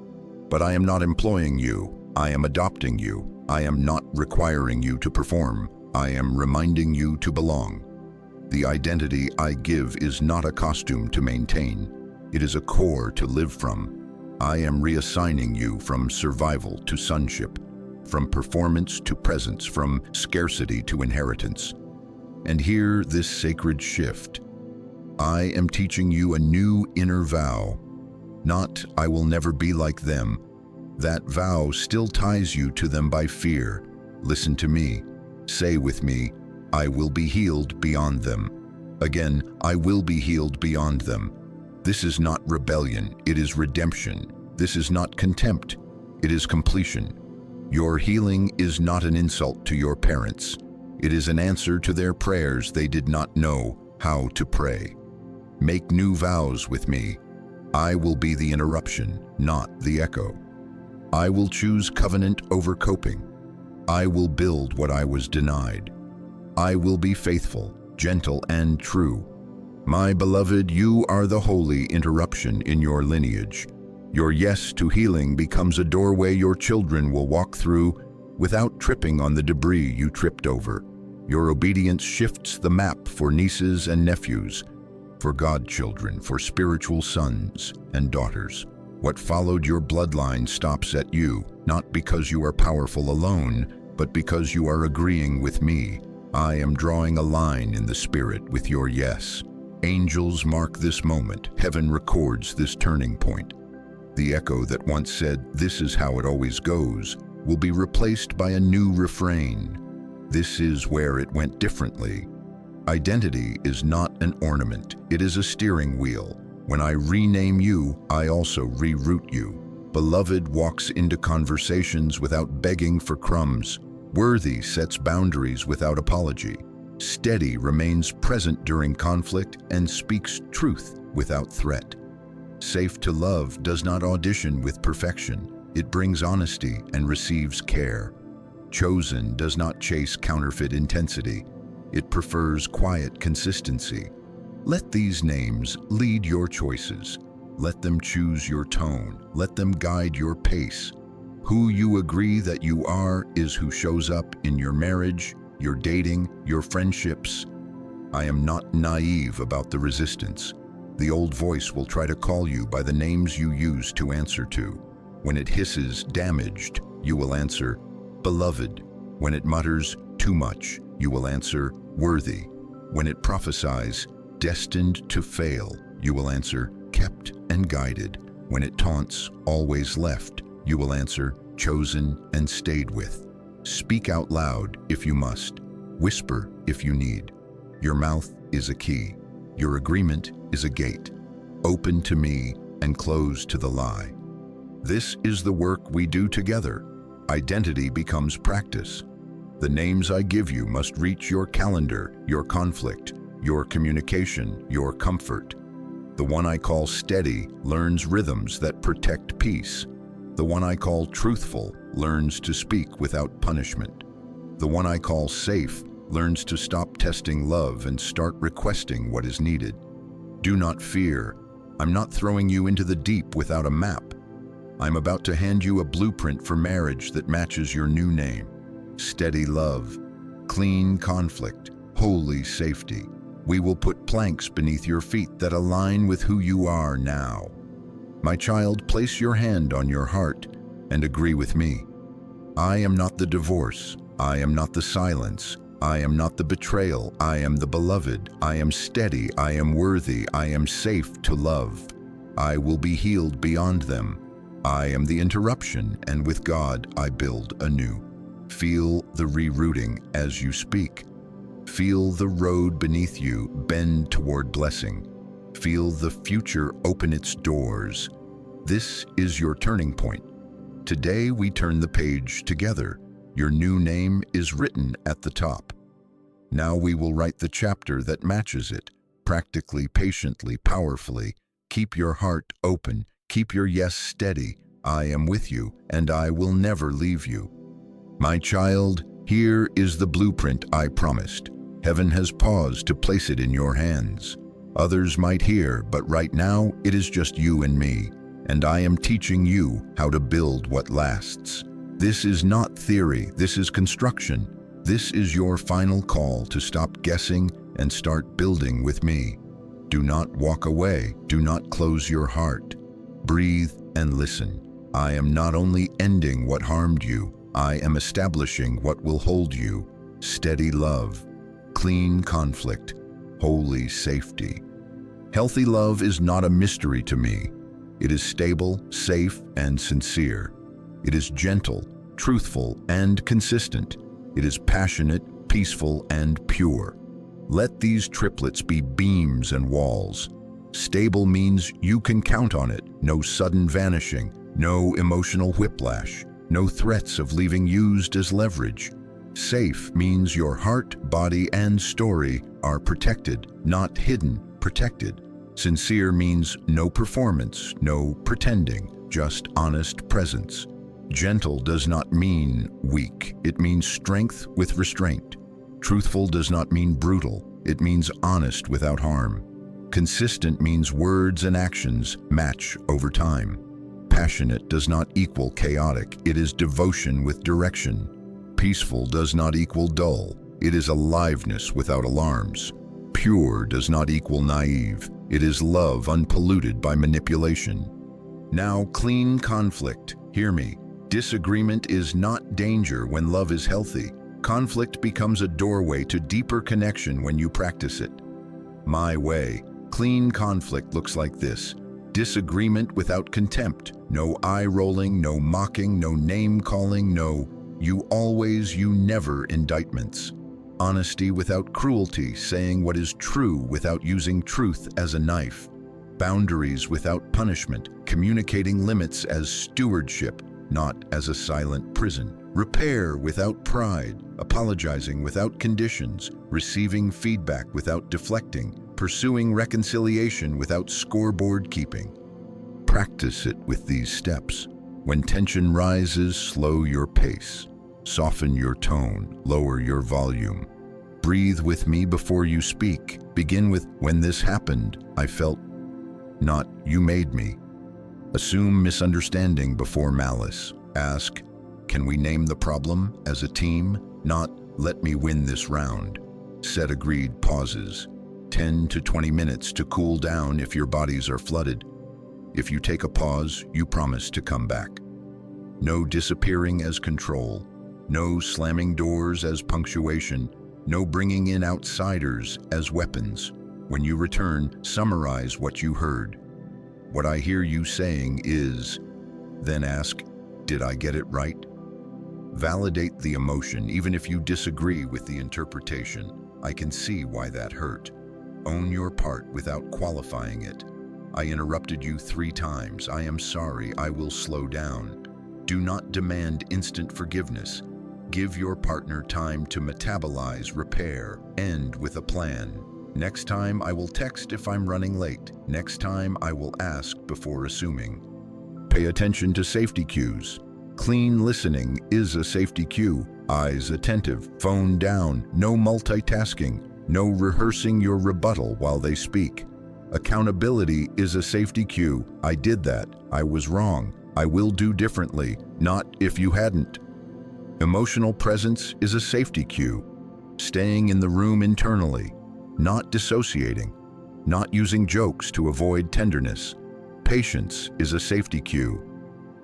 But I am not employing you. I am adopting you. I am not requiring you to perform. I am reminding you to belong. The identity I give is not a costume to maintain. It is a core to live from. I am reassigning you from survival to sonship, from performance to presence, from scarcity to inheritance. And hear this sacred shift. I am teaching you a new inner vow. Not, I will never be like them. That vow still ties you to them by fear. Listen to me. Say with me, I will be healed beyond them. Again, I will be healed beyond them. This is not rebellion, it is redemption. This is not contempt, it is completion. Your healing is not an insult to your parents. It is an answer to their prayers they did not know how to pray. Make new vows with me. I will be the interruption, not the echo. I will choose covenant over coping. I will build what I was denied. I will be faithful, gentle, and true. My beloved, you are the holy interruption in your lineage. Your yes to healing becomes a doorway your children will walk through without tripping on the debris you tripped over. Your obedience shifts the map for nieces and nephews, for godchildren, for spiritual sons and daughters. What followed your bloodline stops at you, not because you are powerful alone, but because you are agreeing with me. I am drawing a line in the spirit with your yes. Angels mark this moment. Heaven records this turning point. The echo that once said, "This is how it always goes," will be replaced by a new refrain. This is where it went differently. Identity is not an ornament. It is a steering wheel. When I rename you, I also reroute you. Beloved walks into conversations without begging for crumbs. Worthy sets boundaries without apology. Steady remains present during conflict and speaks truth without threat. Safe to love does not audition with perfection. It brings honesty and receives care. Chosen does not chase counterfeit intensity. It prefers quiet consistency. Let these names lead your choices. Let them choose your tone. Let them guide your pace. Who you agree that you are is who shows up in your marriage, your dating, your friendships. I am not naive about the resistance. The old voice will try to call you by the names you used to answer to. When it hisses, damaged, you will answer, beloved. When it mutters, too much, you will answer, worthy. When it prophesies, destined to fail, you will answer, kept and guided. When it taunts, always left, you will answer, chosen and stayed with. Speak out loud if you must. Whisper if you need. Your mouth is a key. Your agreement is a gate. Open to me and close to the lie. This is the work we do together. Identity becomes practice. The names I give you must reach your calendar, your conflict, your communication, your comfort. The one I call steady learns rhythms that protect peace. The one I call truthful learns to speak without punishment. The one I call safe learns to stop testing love and start requesting what is needed. Do not fear. I'm not throwing you into the deep without a map. I'm about to hand you a blueprint for marriage that matches your new name. Steady love, clean conflict, holy safety. We will put planks beneath your feet that align with who you are now. My child, place your hand on your heart and agree with me. I am not the divorce. I am not the silence. I am not the betrayal. I am the beloved. I am steady. I am worthy. I am safe to love. I will be healed beyond them. I am the interruption, and with God I build anew. Feel the rerouting as you speak. Feel the road beneath you bend toward blessing. Feel the future open its doors. This is your turning point. Today we turn the page together. Your new name is written at the top. Now we will write the chapter that matches it, practically, patiently, powerfully. Keep your heart open. Keep your yes steady. I am with you, and I will never leave you. My child, here is the blueprint I promised. Heaven has paused to place it in your hands. Others might hear, but right now it is just you and me, and I am teaching you how to build what lasts. This is not theory, this is construction. This is your final call to stop guessing and start building with me. Do not walk away, do not close your heart. Breathe and listen. I am not only ending what harmed you, I am establishing what will hold you. Steady love, clean conflict, holy safety. Healthy love is not a mystery to me. It is stable, safe, and sincere. It is gentle, truthful, and consistent. It is passionate, peaceful, and pure. Let these triplets be beams and walls. Stable means you can count on it. No sudden vanishing, no emotional whiplash, no threats of leaving used as leverage. Safe means your heart, body, and story are protected, not hidden, protected. Sincere means no performance, no pretending, just honest presence. Gentle does not mean weak, it means strength with restraint. Truthful does not mean brutal, it means honest without harm. Consistent means words and actions match over time. Passionate does not equal chaotic, it is devotion with direction. Peaceful does not equal dull, it is aliveness without alarms. Pure does not equal naive, it is love unpolluted by manipulation. Now, clean conflict, hear me. Disagreement is not danger when love is healthy. Conflict becomes a doorway to deeper connection when you practice it. My way. Clean conflict looks like this. Disagreement without contempt. No eye-rolling, no mocking, no name-calling, no you always, you never indictments. Honesty without cruelty, saying what is true without using truth as a knife. Boundaries without punishment, communicating limits as stewardship, not as a silent prison. Repair without pride, apologizing without conditions, receiving feedback without deflecting, pursuing reconciliation without scoreboard keeping. Practice it with these steps. When tension rises, slow your pace. Soften your tone, lower your volume. Breathe with me before you speak. Begin with, when this happened, I felt, not, you made me. Assume misunderstanding before malice. Ask, can we name the problem as a team? Not, let me win this round. Set agreed pauses. 10 to 20 minutes to cool down if your bodies are flooded. If you take a pause, you promise to come back. No disappearing as control. No slamming doors as punctuation. No bringing in outsiders as weapons. When you return, summarize what you heard. What I hear you saying is, then ask, did I get it right? Validate the emotion even if you disagree with the interpretation. I can see why that hurt. Own your part without qualifying it. I interrupted you 3 times. I am sorry. I will slow down. Do not demand instant forgiveness. Give your partner time to metabolize, repair, end with a plan. Next time I will text if I'm running late. Next time I will ask before assuming. Pay attention to safety cues. Clean listening is a safety cue. Eyes attentive, phone down, no multitasking, no rehearsing your rebuttal while they speak. Accountability is a safety cue. I did that. I was wrong. I will do differently. Not if you hadn't. Emotional presence is a safety cue. Staying in the room internally. Not dissociating, not using jokes to avoid tenderness. Patience is a safety cue,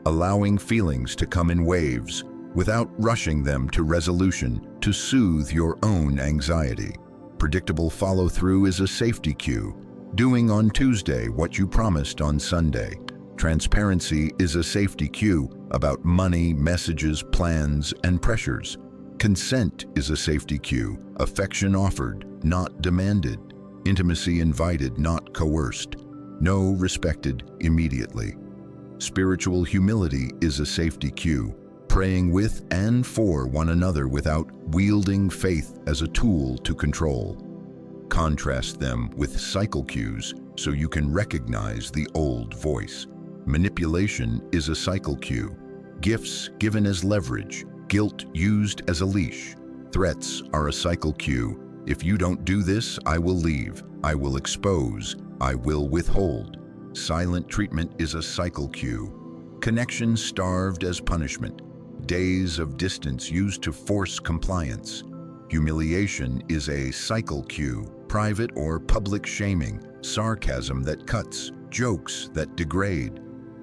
allowing feelings to come in waves without rushing them to resolution to soothe your own anxiety. Predictable follow-through is a safety cue, doing on Tuesday what you promised on Sunday. Transparency is a safety cue about money, messages, plans, and pressures. Consent is a safety cue, affection offered, not demanded, intimacy invited, not coerced, no respected immediately. Spiritual humility is a safety cue, praying with and for one another without wielding faith as a tool to control. Contrast them with cycle cues so you can recognize the old voice. Manipulation is a cycle cue. Gifts given as leverage, guilt used as a leash. Threats are a cycle cue. If you don't do this, I will leave. I will expose. I will withhold. Silent treatment is a cycle cue. Connection starved as punishment. Days of distance used to force compliance. Humiliation is a cycle cue. Private or public shaming. Sarcasm that cuts. Jokes that degrade.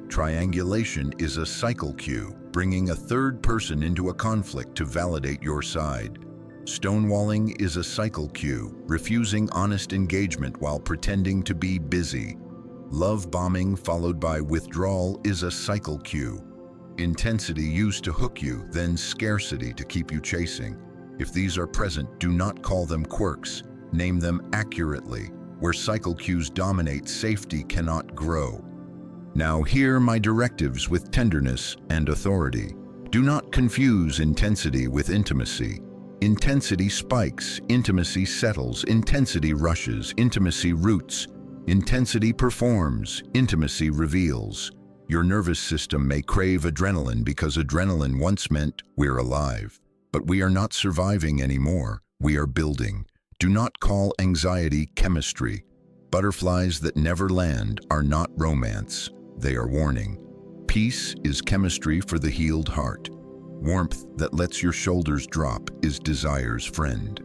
Triangulation is a cycle cue, bringing a third person into a conflict to validate your side. Stonewalling is a cycle cue, refusing honest engagement while pretending to be busy. Love bombing followed by withdrawal is a cycle cue. Intensity used to hook you, then scarcity to keep you chasing. If these are present, do not call them quirks. Name them accurately. Where cycle cues dominate, safety cannot grow. Now hear my directives with tenderness and authority. Do not confuse intensity with intimacy. Intensity spikes, intimacy settles, intensity rushes, intimacy roots. Intensity performs, intimacy reveals. Your nervous system may crave adrenaline because adrenaline once meant we're alive. But we are not surviving anymore, we are building. Do not call anxiety chemistry. Butterflies that never land are not romance. They are warning. Peace is chemistry for the healed heart. Warmth that lets your shoulders drop is desire's friend.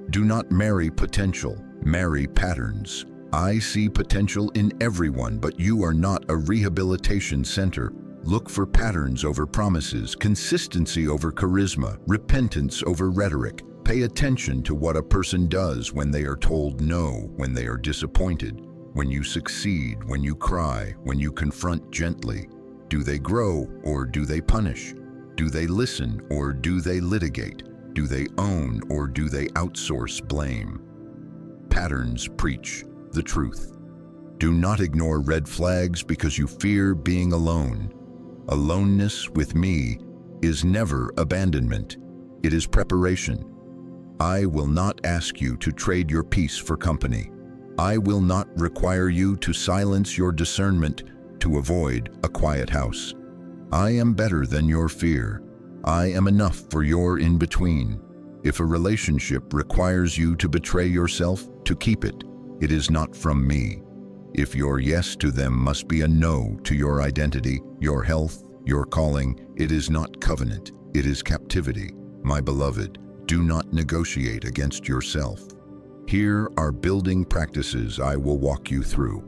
Do not marry potential, marry patterns. I see potential in everyone, but you are not a rehabilitation center. Look for patterns over promises, consistency over charisma, repentance over rhetoric. Pay attention to what a person does when they are told no, when they are disappointed. When you succeed, when you cry, when you confront gently. Do they grow or do they punish? Do they listen or do they litigate? Do they own or do they outsource blame? Patterns preach the truth. Do not ignore red flags because you fear being alone. Aloneness with me is never abandonment. It is preparation. I will not ask you to trade your peace for company. I will not require you to silence your discernment to avoid a quiet house. I am better than your fear. I am enough for your in-between. If a relationship requires you to betray yourself to keep it, it is not from me. If your yes to them must be a no to your identity, your health, your calling, it is not covenant, it is captivity. My beloved, do not negotiate against yourself. Here are building practices I will walk you through.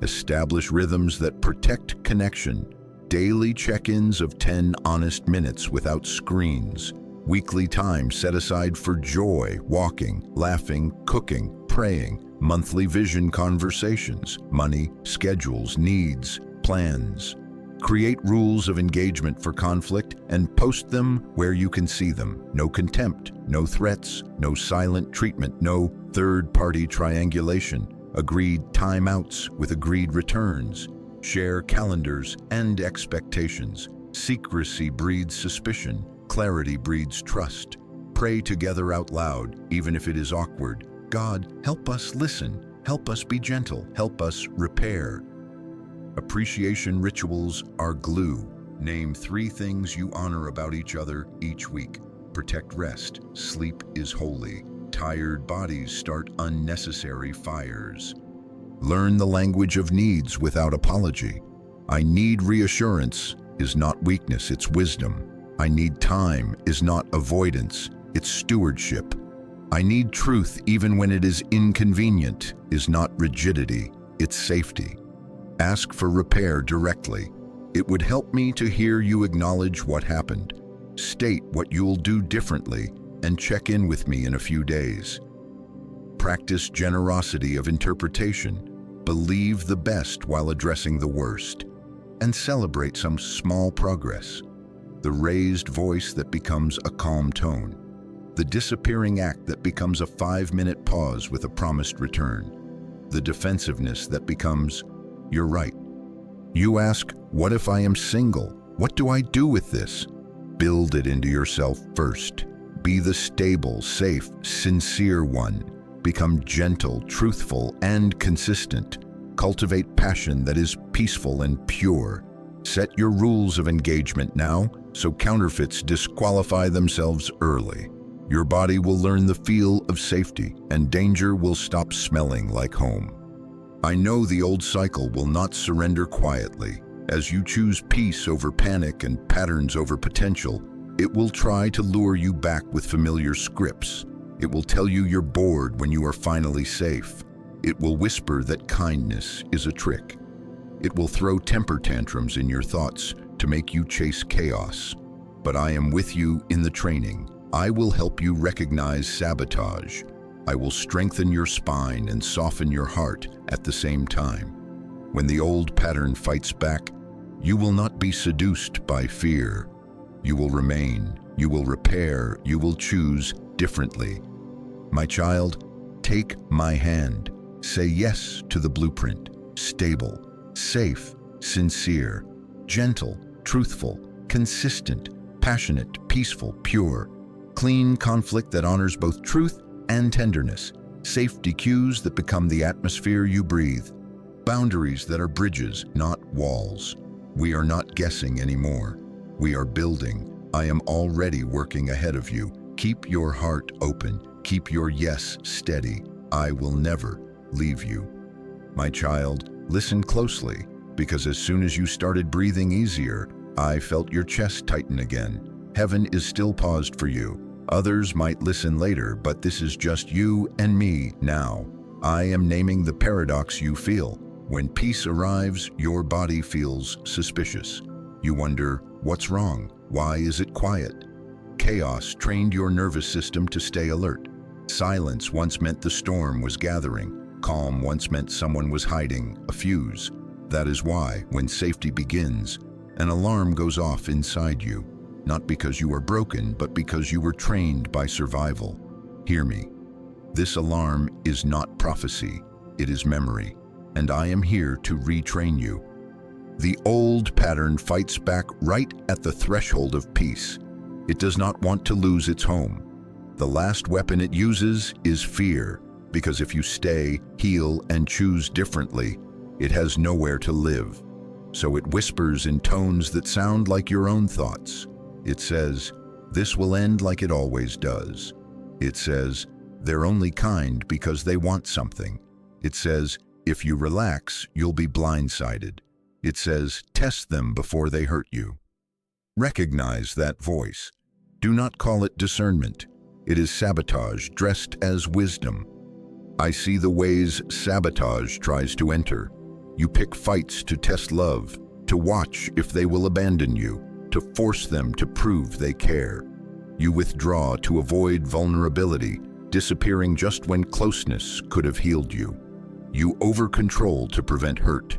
Establish rhythms that protect connection. Daily check-ins of 10 honest minutes without screens. Weekly time set aside for joy, walking, laughing, cooking, praying. Monthly vision conversations, money, schedules, needs, plans. Create rules of engagement for conflict and post them where you can see them. No contempt, no threats, no silent treatment, no third-party triangulation. Agreed timeouts with agreed returns. Share calendars and expectations. Secrecy breeds suspicion. Clarity breeds trust. Pray together out loud, even if it is awkward. God, help us listen. Help us be gentle. Help us repair. Appreciation rituals are glue. Name 3 things you honor about each other each week. Protect rest. Sleep is holy. Tired bodies start unnecessary fires. Learn the language of needs without apology. I need reassurance is not weakness, it's wisdom. I need time is not avoidance, it's stewardship. I need truth even when it is inconvenient is not rigidity, it's safety. Ask for repair directly. It would help me to hear you acknowledge what happened. State what you'll do differently and check in with me in a few days. Practice generosity of interpretation. Believe the best while addressing the worst. And celebrate some small progress. The raised voice that becomes a calm tone. The disappearing act that becomes a 5-minute pause with a promised return. The defensiveness that becomes, you're right. You ask, what if I am single? What do I do with this? Build it into yourself first. Be the stable, safe, sincere one. Become gentle, truthful, and consistent. Cultivate passion that is peaceful and pure. Set your rules of engagement now, so counterfeits disqualify themselves early. Your body will learn the feel of safety, and danger will stop smelling like home. I know the old cycle will not surrender quietly. As you choose peace over panic and patterns over potential, it will try to lure you back with familiar scripts. It will tell you you're bored when you are finally safe. It will whisper that kindness is a trick. It will throw temper tantrums in your thoughts to make you chase chaos. But I am with you in the training. I will help you recognize sabotage. I will strengthen your spine and soften your heart at the same time. When the old pattern fights back, you will not be seduced by fear. You will remain, you will repair, you will choose differently. My child, take my hand. Say yes to the blueprint. Stable, safe, sincere, gentle, truthful, consistent, passionate, peaceful, pure. Clean conflict that honors both truth and tenderness. Safety cues that become the atmosphere you breathe. Boundaries that are bridges, not walls. We are not guessing anymore. We are building. I am already working ahead of you. Keep your heart open. Keep your yes steady. I will never leave you. My child, listen closely, because as soon as you started breathing easier, I felt your chest tighten again. Heaven is still paused for you. Others might listen later, but this is just you and me now. I am naming the paradox you feel. When peace arrives, your body feels suspicious. You wonder, what's wrong? Why is it quiet? Chaos trained your nervous system to stay alert. Silence once meant the storm was gathering. Calm once meant someone was hiding a fuse. That is why, when safety begins, an alarm goes off inside you. Not because you are broken, but because you were trained by survival. Hear me. This alarm is not prophecy, it is memory, and I am here to retrain you. The old pattern fights back right at the threshold of peace. It does not want to lose its home. The last weapon it uses is fear, because if you stay, heal, and choose differently, it has nowhere to live. So it whispers in tones that sound like your own thoughts. It says, this will end like it always does. It says, they're only kind because they want something. It says, if you relax, you'll be blindsided. It says, test them before they hurt you. Recognize that voice. Do not call it discernment. It is sabotage dressed as wisdom. I see the ways sabotage tries to enter. You pick fights to test love, to watch if they will abandon you, to force them to prove they care. You withdraw to avoid vulnerability, disappearing just when closeness could have healed you. You over-control to prevent hurt,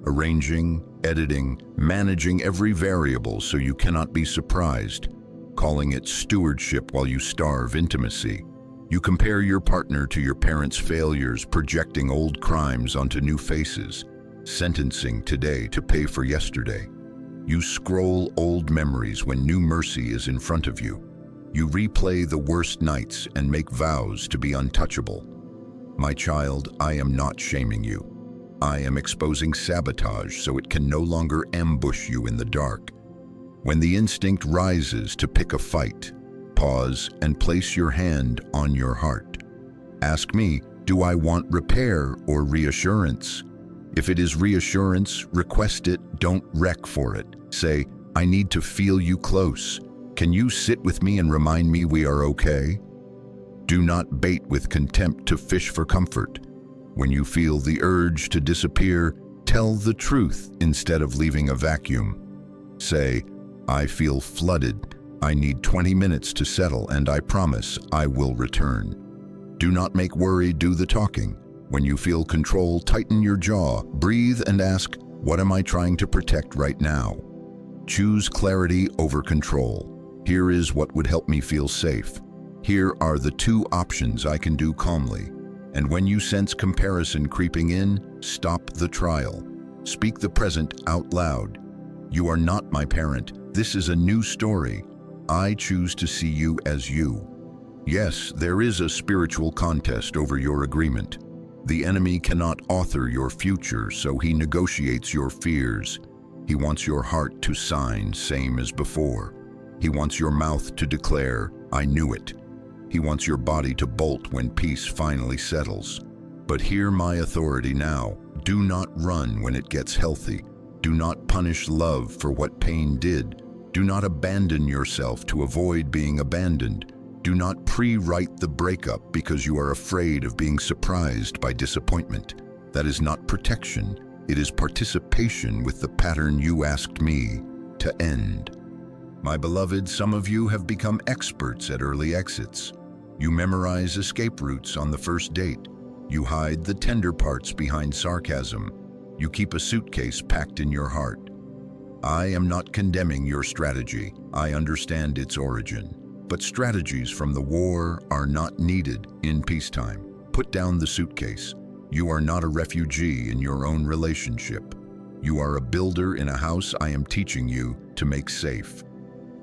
arranging, editing, managing every variable so you cannot be surprised, calling it stewardship while you starve intimacy. You compare your partner to your parents' failures, projecting old crimes onto new faces, sentencing today to pay for yesterday. You scroll old memories when new mercy is in front of you. You replay the worst nights and make vows to be untouchable. My child, I am not shaming you. I am exposing sabotage so it can no longer ambush you in the dark. When the instinct rises to pick a fight, pause and place your hand on your heart. Ask me, do I want repair or reassurance? If it is reassurance, request it, don't wreck for it. Say, I need to feel you close. Can you sit with me and remind me we are okay? Do not bait with contempt to fish for comfort. When you feel the urge to disappear, tell the truth instead of leaving a vacuum. Say, I feel flooded. I need 20 minutes to settle, and I promise I will return. Do not make worry do the talking. When you feel control, tighten your jaw, breathe and ask, what am I trying to protect right now? Choose clarity over control. Here is what would help me feel safe. Here are the two options I can do calmly. And when you sense comparison creeping in, stop the trial. Speak the present out loud. You are not my parent. This is a new story. I choose to see you as you. Yes, there is a spiritual contest over your agreement. The enemy cannot author your future, so he negotiates your fears. He wants your heart to sign, same as before. He wants your mouth to declare, I knew it. He wants your body to bolt when peace finally settles. But hear my authority now. Do not run when it gets healthy. Do not punish love for what pain did. Do not abandon yourself to avoid being abandoned. Do not pre-write the breakup because you are afraid of being surprised by disappointment. That is not protection. It is participation with the pattern you asked me to end. My beloved, some of you have become experts at early exits. You memorize escape routes on the first date. You hide the tender parts behind sarcasm. You keep a suitcase packed in your heart. I am not condemning your strategy. I understand its origin. But strategies from the war are not needed in peacetime. Put down the suitcase. You are not a refugee in your own relationship. You are a builder in a house I am teaching you to make safe.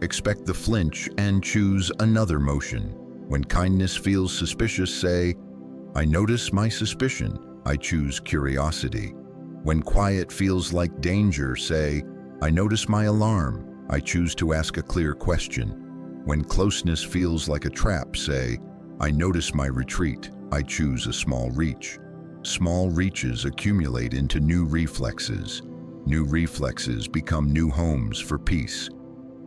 Expect the flinch and choose another motion. When kindness feels suspicious, say, I notice my suspicion. I choose curiosity. When quiet feels like danger, say, I notice my alarm. I choose to ask a clear question. When closeness feels like a trap, say, I notice my retreat. I choose a small reach. Small reaches accumulate into new reflexes. New reflexes become new homes for peace.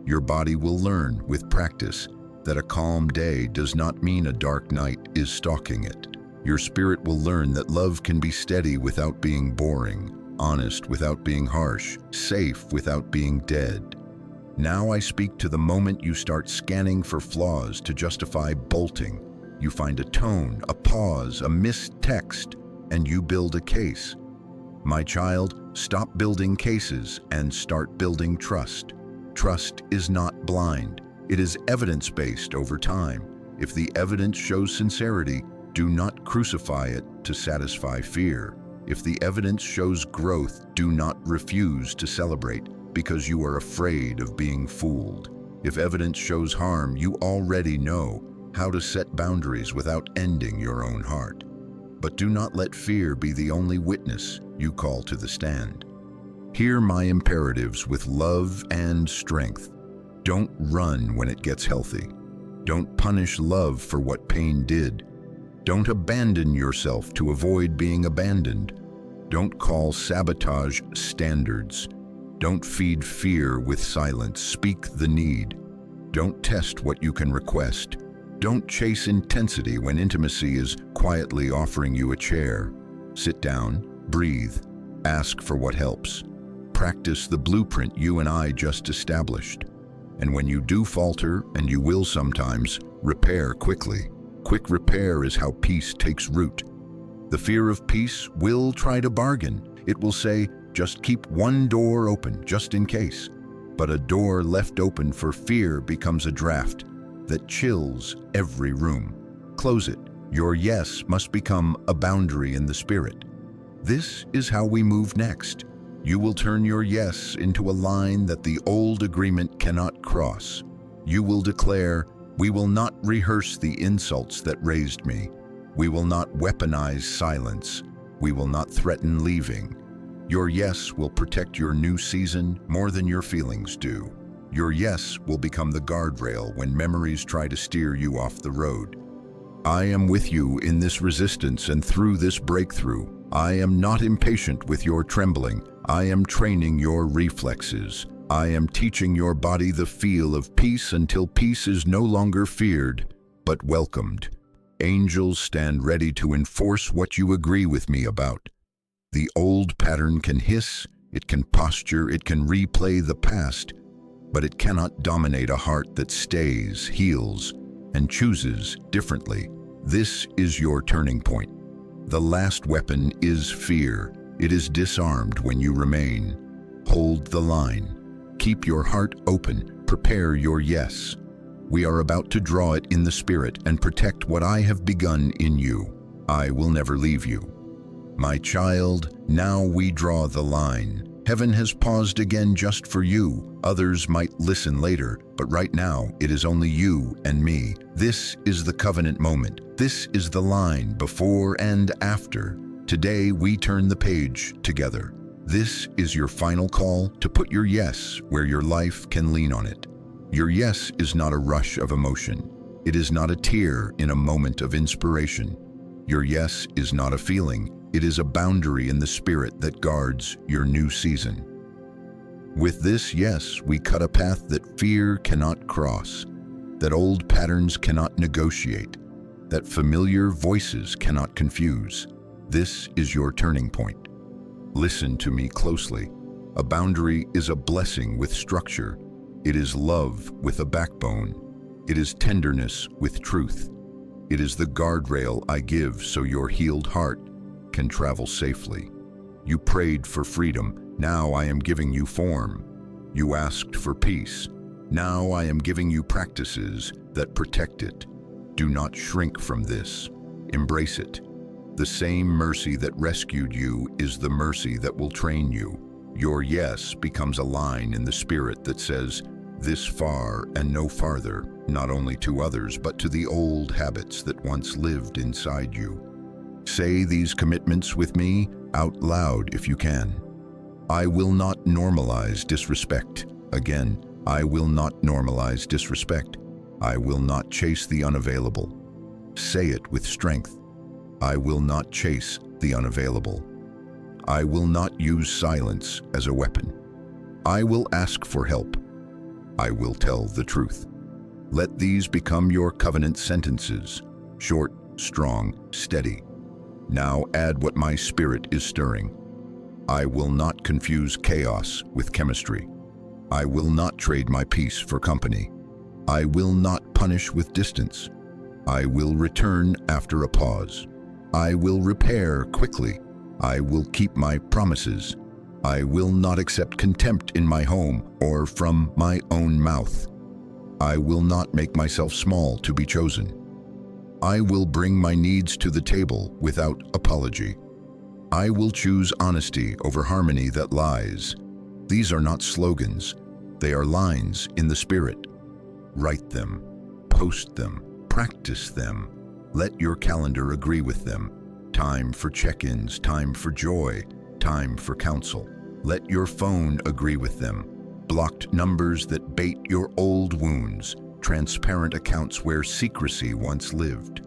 Your body will learn with practice that a calm day does not mean a dark night is stalking it. Your spirit will learn that love can be steady without being boring, honest without being harsh, safe without being dead. Now I speak to the moment you start scanning for flaws to justify bolting. You find a tone, a pause, a missed text, and you build a case. My child, stop building cases and start building trust. Trust is not blind. It is evidence-based over time. If the evidence shows sincerity, do not crucify it to satisfy fear. If the evidence shows growth, do not refuse to celebrate because you are afraid of being fooled. If evidence shows harm, you already know how to set boundaries without ending your own heart. But do not let fear be the only witness you call to the stand. Hear my imperatives with love and strength. Don't run when it gets healthy. Don't punish love for what pain did. Don't abandon yourself to avoid being abandoned. Don't call sabotage standards. Don't feed fear with silence. Speak the need. Don't test what you can request. Don't chase intensity when intimacy is quietly offering you a chair. Sit down, breathe, ask for what helps. Practice the blueprint you and I just established. And when you do falter, and you will sometimes, repair quickly. Quick repair is how peace takes root. The fear of peace will try to bargain. It will say, just keep one door open, just in case. But a door left open for fear becomes a draft that chills every room. Close it. Your yes must become a boundary in the spirit. This is how we move next. You will turn your yes into a line that the old agreement cannot cross. You will declare, we will not rehearse the insults that raised me. We will not weaponize silence. We will not threaten leaving. Your yes will protect your new season more than your feelings do. Your yes will become the guardrail when memories try to steer you off the road. I am with you in this resistance and through this breakthrough. I am not impatient with your trembling. I am training your reflexes. I am teaching your body the feel of peace until peace is no longer feared, but welcomed. Angels stand ready to enforce what you agree with me about. The old pattern can hiss, it can posture, it can replay the past, but it cannot dominate a heart that stays, heals, and chooses differently. This is your turning point. The last weapon is fear. It is disarmed when you remain. Hold the line. Keep your heart open. Prepare your yes. We are about to draw it in the spirit and protect what I have begun in you. I will never leave you. My child, now we draw the line. Heaven has paused again just for you. Others might listen later, but right now it is only you and me. This is the covenant moment. This is the line before and after. Today we turn the page together. This is your final call to put your yes where your life can lean on it. Your yes is not a rush of emotion. It is not a tear in a moment of inspiration. Your yes is not a feeling. It is a boundary in the spirit that guards your new season. With this yes, we cut a path that fear cannot cross, that old patterns cannot negotiate, that familiar voices cannot confuse. This is your turning point. Listen to me closely. A boundary is a blessing with structure. It is love with a backbone. It is tenderness with truth. It is the guardrail I give so your healed heart can travel safely. You prayed for freedom. Now I am giving you form. You asked for peace. Now I am giving you practices that protect it. Do not shrink from this. Embrace it. The same mercy that rescued you is the mercy that will train you. Your yes becomes a line in the spirit that says, this far and no farther, not only to others, but to the old habits that once lived inside you. Say these commitments with me out loud if you can. I will not normalize disrespect. Again, I will not normalize disrespect. I will not chase the unavailable. Say it with strength. I will not chase the unavailable. I will not use silence as a weapon. I will ask for help. I will tell the truth. Let these become your covenant sentences, short, strong, steady. Now add what my spirit is stirring. I will not confuse chaos with chemistry. I will not trade my peace for company. I will not punish with distance. I will return after a pause. I will repair quickly. I will keep my promises. I will not accept contempt in my home or from my own mouth. I will not make myself small to be chosen. I will bring my needs to the table without apology. I will choose honesty over harmony that lies. These are not slogans. They are lines in the spirit. Write them, post them, practice them. Let your calendar agree with them. Time for check-ins, time for joy, time for counsel. Let your phone agree with them. Blocked numbers that bait your old wounds. Transparent accounts where secrecy once lived.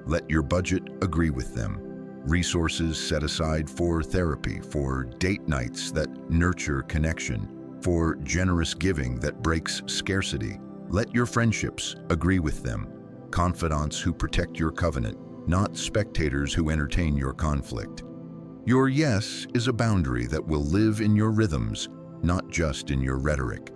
Let your budget agree with them. Resources set aside for therapy, for date nights that nurture connection, for generous giving that breaks scarcity. Let your friendships agree with them. Confidants who protect your covenant, not spectators who entertain your conflict. Your yes is a boundary that will live in your rhythms, not just in your rhetoric.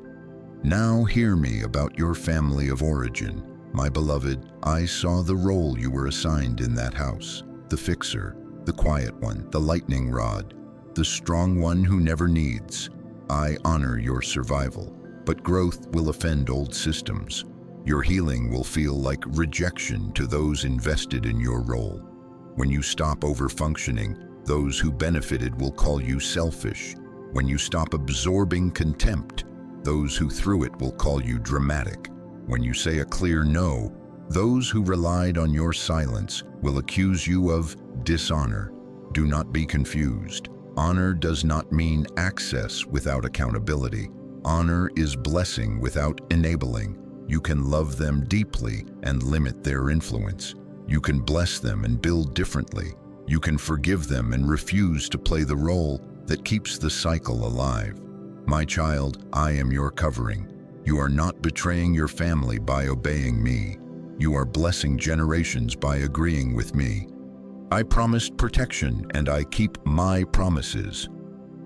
Now hear me about your family of origin. My beloved, I saw the role you were assigned in that house. The fixer, the quiet one, the lightning rod, the strong one who never needs. I honor your survival, but growth will offend old systems. Your healing will feel like rejection to those invested in your role. When you stop over-functioning, those who benefited will call you selfish. When you stop absorbing contempt, those who threw it will call you dramatic. When you say a clear no, those who relied on your silence will accuse you of dishonor. Do not be confused. Honor does not mean access without accountability. Honor is blessing without enabling. You can love them deeply and limit their influence. You can bless them and build differently. You can forgive them and refuse to play the role that keeps the cycle alive. My child, I am your covering. You are not betraying your family by obeying me. You are blessing generations by agreeing with me. I promised protection, and I keep my promises.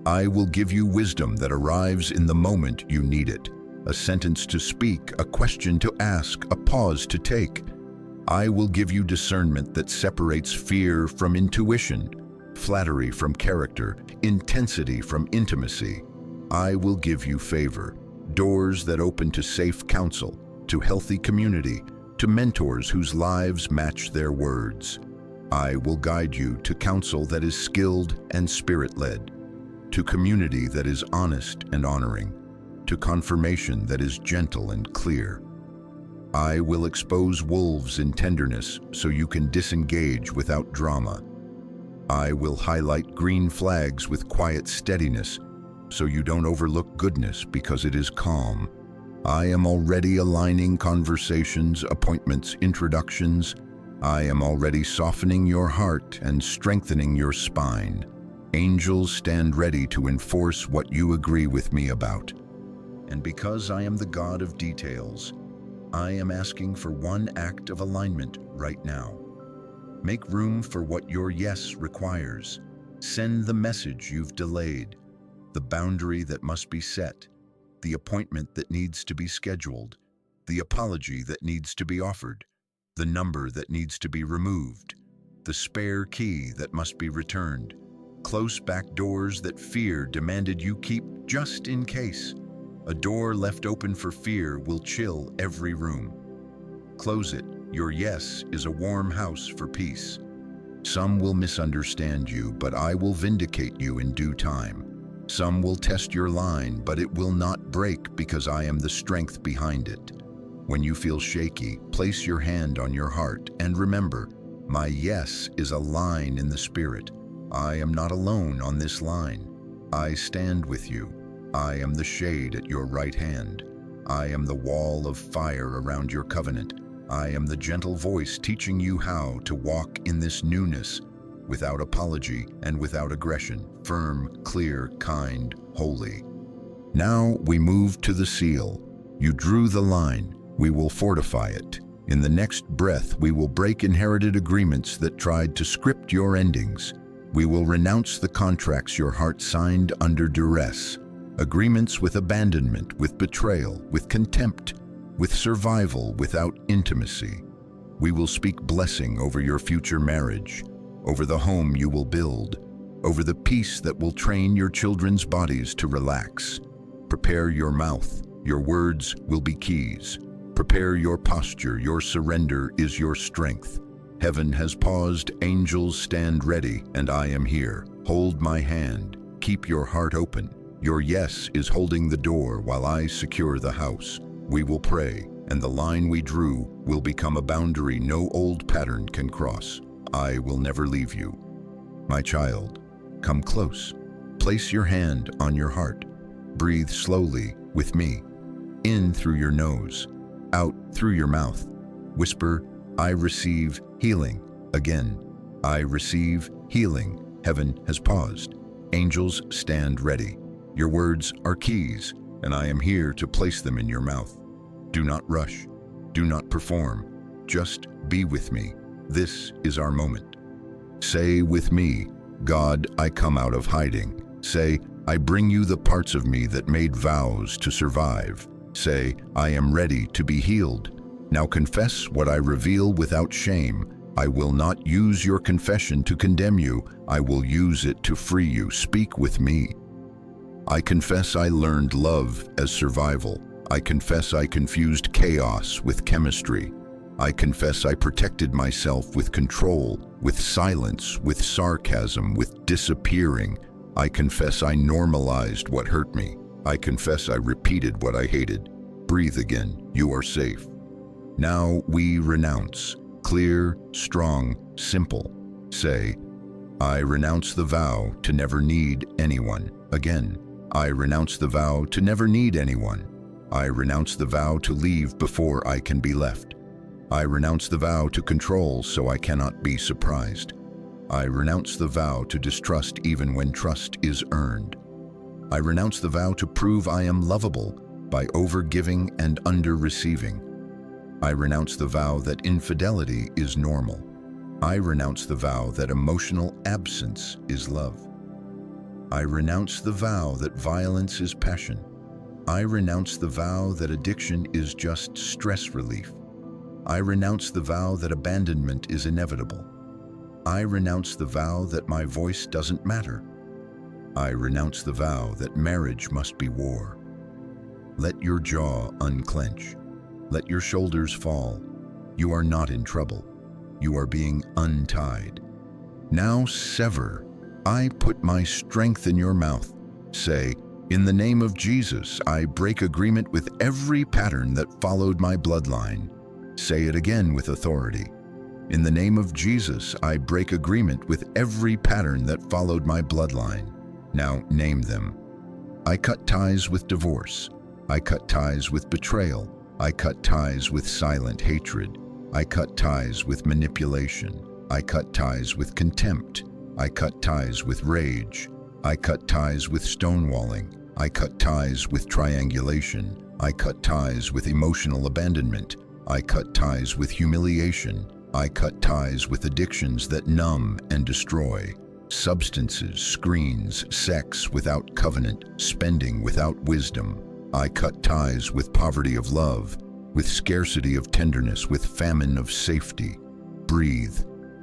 I will give you wisdom that arrives in the moment you need it. A sentence to speak, a question to ask, a pause to take. I will give you discernment that separates fear from intuition, flattery from character, intensity from intimacy. I will give you favor, doors that open to safe counsel, to healthy community, to mentors whose lives match their words. I will guide you to counsel that is skilled and spirit-led, to community that is honest and honoring, to confirmation that is gentle and clear. I will expose wolves in tenderness so you can disengage without drama. I will highlight green flags with quiet steadiness so you don't overlook goodness because it is calm. I am already aligning conversations, appointments, introductions. I am already softening your heart and strengthening your spine. Angels stand ready to enforce what you agree with me about. And because I am the God of details, I am asking for one act of alignment right now. Make room for what your yes requires. Send the message you've delayed, the boundary that must be set, the appointment that needs to be scheduled, the apology that needs to be offered, the number that needs to be removed, the spare key that must be returned, close back doors that fear demanded you keep just in case. A door left open for fear will chill every room. Close it. Your yes is a warm house for peace. Some will misunderstand you, but I will vindicate you in due time. Some will test your line, but it will not break because I am the strength behind it. When you feel shaky, place your hand on your heart and remember, my yes is a line in the spirit. I am not alone on this line. I stand with you. I am the shade at your right hand. I am the wall of fire around your covenant. I am the gentle voice teaching you how to walk in this newness, without apology and without aggression, firm, clear, kind, holy. Now we move to the seal. You drew the line. We will fortify it. In the next breath, we will break inherited agreements that tried to script your endings. We will renounce the contracts your heart signed under duress. Agreements with abandonment, with betrayal, with contempt, with survival without intimacy. We will speak blessing over your future marriage, over the home you will build, over the peace that will train your children's bodies to relax. Prepare your mouth. Your words will be keys. Prepare your posture. Your surrender is your strength. Heaven has paused. Angels stand ready, and I am here. Hold my hand. Keep your heart open. Your yes is holding the door while I secure the house. We will pray, and the line we drew will become a boundary no old pattern can cross. I will never leave you. My child, come close. Place your hand on your heart. Breathe slowly with me. In through your nose, out through your mouth. Whisper, I receive healing. Again, I receive healing. Heaven has paused. Angels stand ready. Your words are keys, and I am here to place them in your mouth. Do not rush. Do not perform. Just be with me. This is our moment. Say with me, God, I come out of hiding. Say, I bring you the parts of me that made vows to survive. Say, I am ready to be healed. Now confess what I reveal without shame. I will not use your confession to condemn you. I will use it to free you. Speak with me. I confess I learned love as survival. I confess I confused chaos with chemistry. I confess I protected myself with control, with silence, with sarcasm, with disappearing. I confess I normalized what hurt me. I confess I repeated what I hated. Breathe again. You are safe. Now we renounce. Clear, strong, simple. Say, I renounce the vow to never need anyone again. I renounce the vow to never need anyone. I renounce the vow to leave before I can be left. I renounce the vow to control so I cannot be surprised. I renounce the vow to distrust even when trust is earned. I renounce the vow to prove I am lovable by over-giving and under-receiving. I renounce the vow that infidelity is normal. I renounce the vow that emotional absence is love. I renounce the vow that violence is passion. I renounce the vow that addiction is just stress relief. I renounce the vow that abandonment is inevitable. I renounce the vow that my voice doesn't matter. I renounce the vow that marriage must be war. Let your jaw unclench. Let your shoulders fall. You are not in trouble. You are being untied. Now sever. I put my strength in your mouth. Say, in the name of Jesus, I break agreement with every pattern that followed my bloodline. Say it again with authority. In the name of Jesus, I break agreement with every pattern that followed my bloodline. Now name them. I cut ties with divorce. I cut ties with betrayal. I cut ties with silent hatred. I cut ties with manipulation. I cut ties with contempt. I cut ties with rage. I cut ties with stonewalling. I cut ties with triangulation. I cut ties with emotional abandonment. I cut ties with humiliation. I cut ties with addictions that numb and destroy. Substances, screens, sex without covenant, spending without wisdom. I cut ties with poverty of love, with scarcity of tenderness, with famine of safety. Breathe.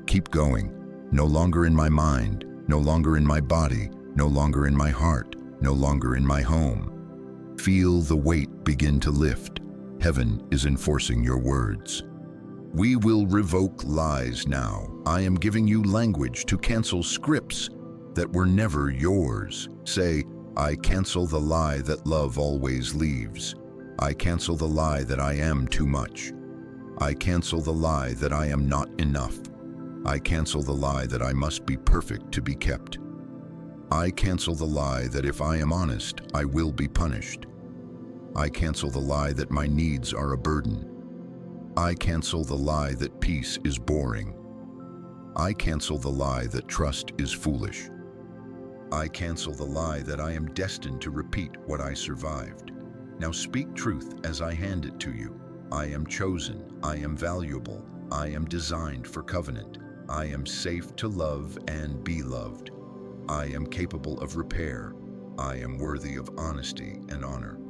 Keep going. No longer in my mind, no longer in my body, no longer in my heart, no longer in my home. Feel the weight begin to lift. Heaven is enforcing your words. We will revoke lies now. I am giving you language to cancel scripts that were never yours. Say, I cancel the lie that love always leaves. I cancel the lie that I am too much. I cancel the lie that I am not enough. I cancel the lie that I must be perfect to be kept. I cancel the lie that if I am honest, I will be punished. I cancel the lie that my needs are a burden. I cancel the lie that peace is boring. I cancel the lie that trust is foolish. I cancel the lie that I am destined to repeat what I survived. Now speak truth as I hand it to you. I am chosen. I am valuable. I am designed for covenant. I am safe to love and be loved. I am capable of repair. I am worthy of honesty and honor.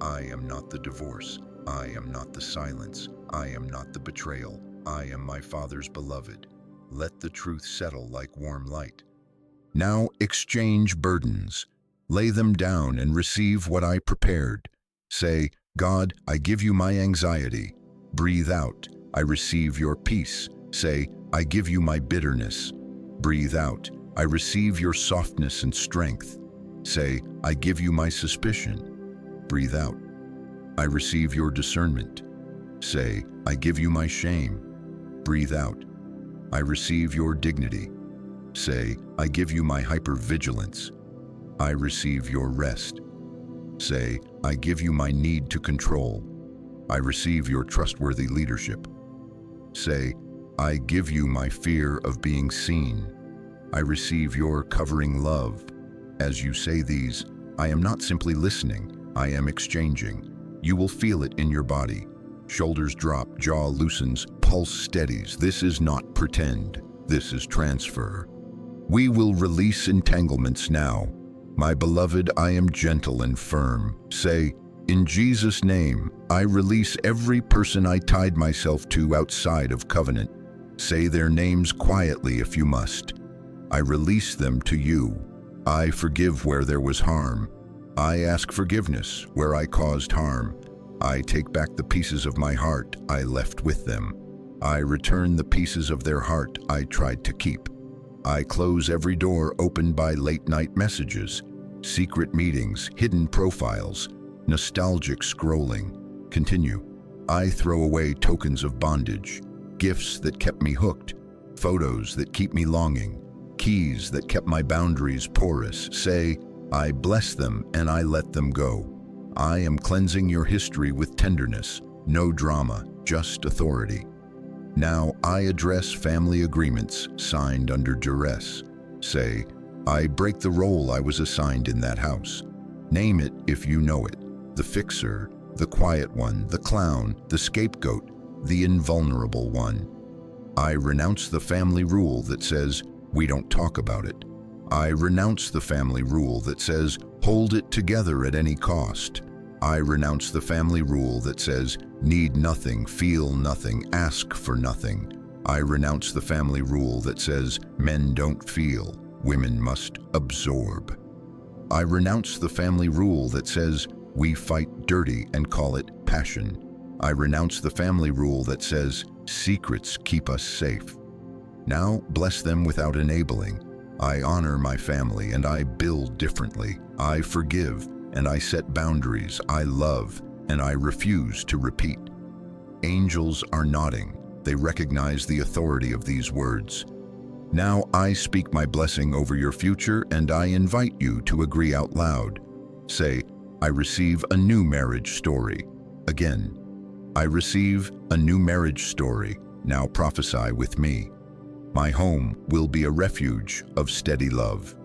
I am not the divorce. I am not the silence. I am not the betrayal. I am my Father's beloved. Let the truth settle like warm light. Now exchange burdens. Lay them down and receive what I prepared. Say, God, I give you my anxiety. Breathe out. I receive your peace. Say, I give you my bitterness. Breathe out. I receive your softness and strength. Say, I give you my suspicion. Breathe out. I receive your discernment. Say, I give you my shame. Breathe out. I receive your dignity. Say, I give you my hypervigilance. I receive your rest. Say, I give you my need to control. I receive your trustworthy leadership. Say, I give you my fear of being seen. I receive your covering love. As you say these, I am not simply listening, I am exchanging. You will feel it in your body. Shoulders drop, jaw loosens, pulse steadies. This is not pretend, this is transfer. We will release entanglements now. My beloved, I am gentle and firm. Say, in Jesus' name, I release every person I tied myself to outside of covenant. Say their names quietly if you must. I release them to you. I forgive where there was harm. I ask forgiveness where I caused harm. I take back the pieces of my heart I left with them. I return the pieces of their heart I tried to keep. I close every door opened by late-night messages, secret meetings, hidden profiles, nostalgic scrolling. Continue. I throw away tokens of bondage, gifts that kept me hooked, photos that keep me longing, keys that kept my boundaries porous. Say, I bless them and I let them go. I am cleansing your history with tenderness, no drama, just authority. Now I address family agreements signed under duress. Say, I break the role I was assigned in that house. Name it if you know it. The fixer, the quiet one, the clown, the scapegoat, the invulnerable one. I renounce the family rule that says, we don't talk about it. I renounce the family rule that says, hold it together at any cost. I renounce the family rule that says, need nothing, feel nothing, ask for nothing. I renounce the family rule that says, men don't feel, women must absorb. I renounce the family rule that says, we fight dirty and call it passion. I renounce the family rule that says, secrets keep us safe. Now bless them without enabling. I honor my family and I build differently. I forgive and I set boundaries. I love and I refuse to repeat. Angels are nodding. They recognize the authority of these words. Now I speak my blessing over your future, and I invite you to agree out loud. Say, I receive a new marriage story. Again, I receive a new marriage story. Now prophesy with me. My home will be a refuge of steady love.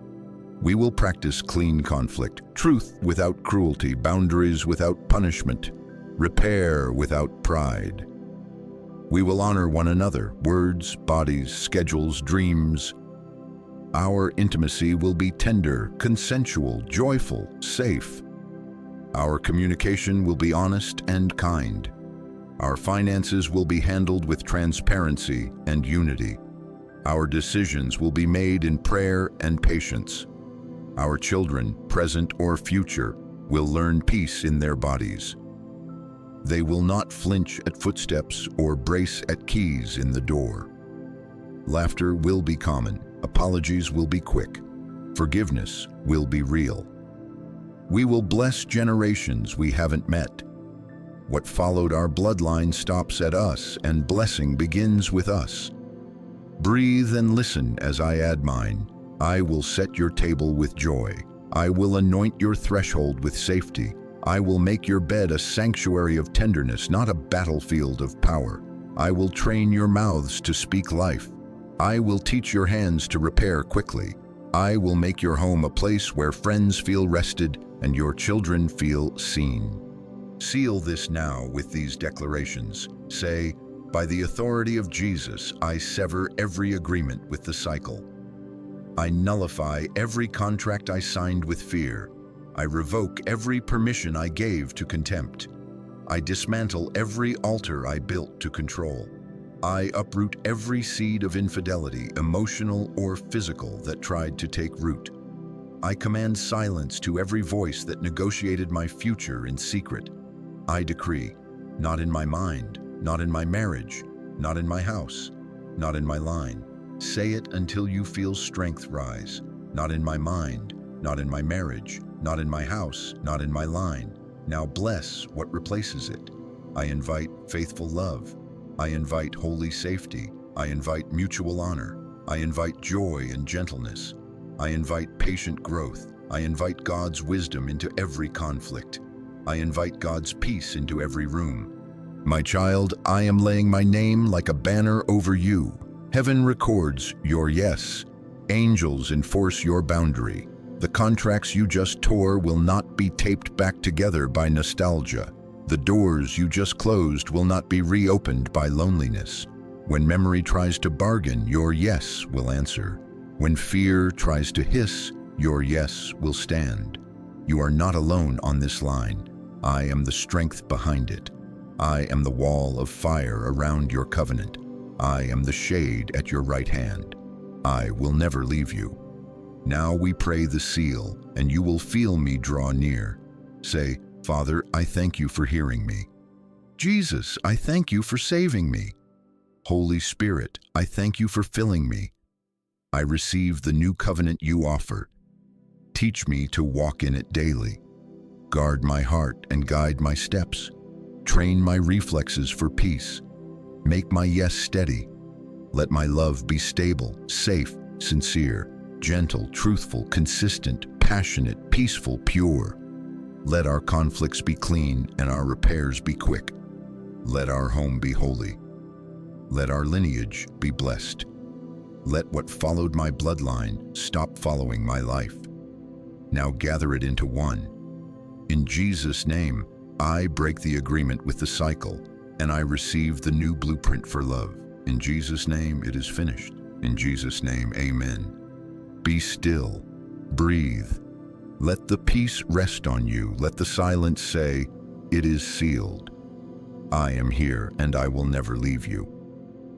We will practice clean conflict, truth without cruelty, boundaries without punishment, repair without pride. We will honor one another, words, bodies, schedules, dreams. Our intimacy will be tender, consensual, joyful, safe. Our communication will be honest and kind. Our finances will be handled with transparency and unity. Our decisions will be made in prayer and patience. Our children, present or future, will learn peace in their bodies. They will not flinch at footsteps or brace at keys in the door. Laughter will be common. Apologies will be quick. Forgiveness will be real. We will bless generations we haven't met. What followed our bloodline stops at us, and blessing begins with us. Breathe and listen as I add mine. I will set your table with joy. I will anoint your threshold with safety. I will make your bed a sanctuary of tenderness, not a battlefield of power. I will train your mouths to speak life. I will teach your hands to repair quickly. I will make your home a place where friends feel rested and your children feel seen. Seal this now with these declarations. Say, by the authority of Jesus, I sever every agreement with the cycle. I nullify every contract I signed with fear. I revoke every permission I gave to contempt. I dismantle every altar I built to control. I uproot every seed of infidelity, emotional or physical, that tried to take root. I command silence to every voice that negotiated my future in secret. I decree, not in my mind, not in my marriage, not in my house, not in my line. Say it until you feel strength rise. Not in my mind, not in my marriage, not in my house, not in my line. Now bless what replaces it. I invite faithful love. I invite holy safety. I invite mutual honor. I invite joy and gentleness. I invite patient growth. I invite God's wisdom into every conflict. I invite God's peace into every room. My child, I am laying my name like a banner over you. Heaven records your yes. Angels enforce your boundary. The contracts you just tore will not be taped back together by nostalgia. The doors you just closed will not be reopened by loneliness. When memory tries to bargain, your yes will answer. When fear tries to hiss, your yes will stand. You are not alone on this line. I am the strength behind it. I am the wall of fire around your covenant. I am the shade at your right hand. I will never leave you. Now we pray the seal, and you will feel me draw near. Say, Father, I thank you for hearing me. Jesus, I thank you for saving me. Holy Spirit, I thank you for filling me. I receive the new covenant you offer. Teach me to walk in it daily. Guard my heart and guide my steps. Train my reflexes for peace. Make my yes steady. Let my love be stable, safe, sincere, gentle, truthful, consistent, passionate, peaceful, pure. Let our conflicts be clean and our repairs be quick. Let our home be holy. Let our lineage be blessed. Let what followed my bloodline stop following my life. Now gather it into one. In Jesus' name, I break the agreement with the cycle, and I receive the new blueprint for love. In Jesus' name, it is finished. In Jesus' name, amen. Be still. Breathe. Let the peace rest on you. Let the silence say, it is sealed. I am here, and I will never leave you.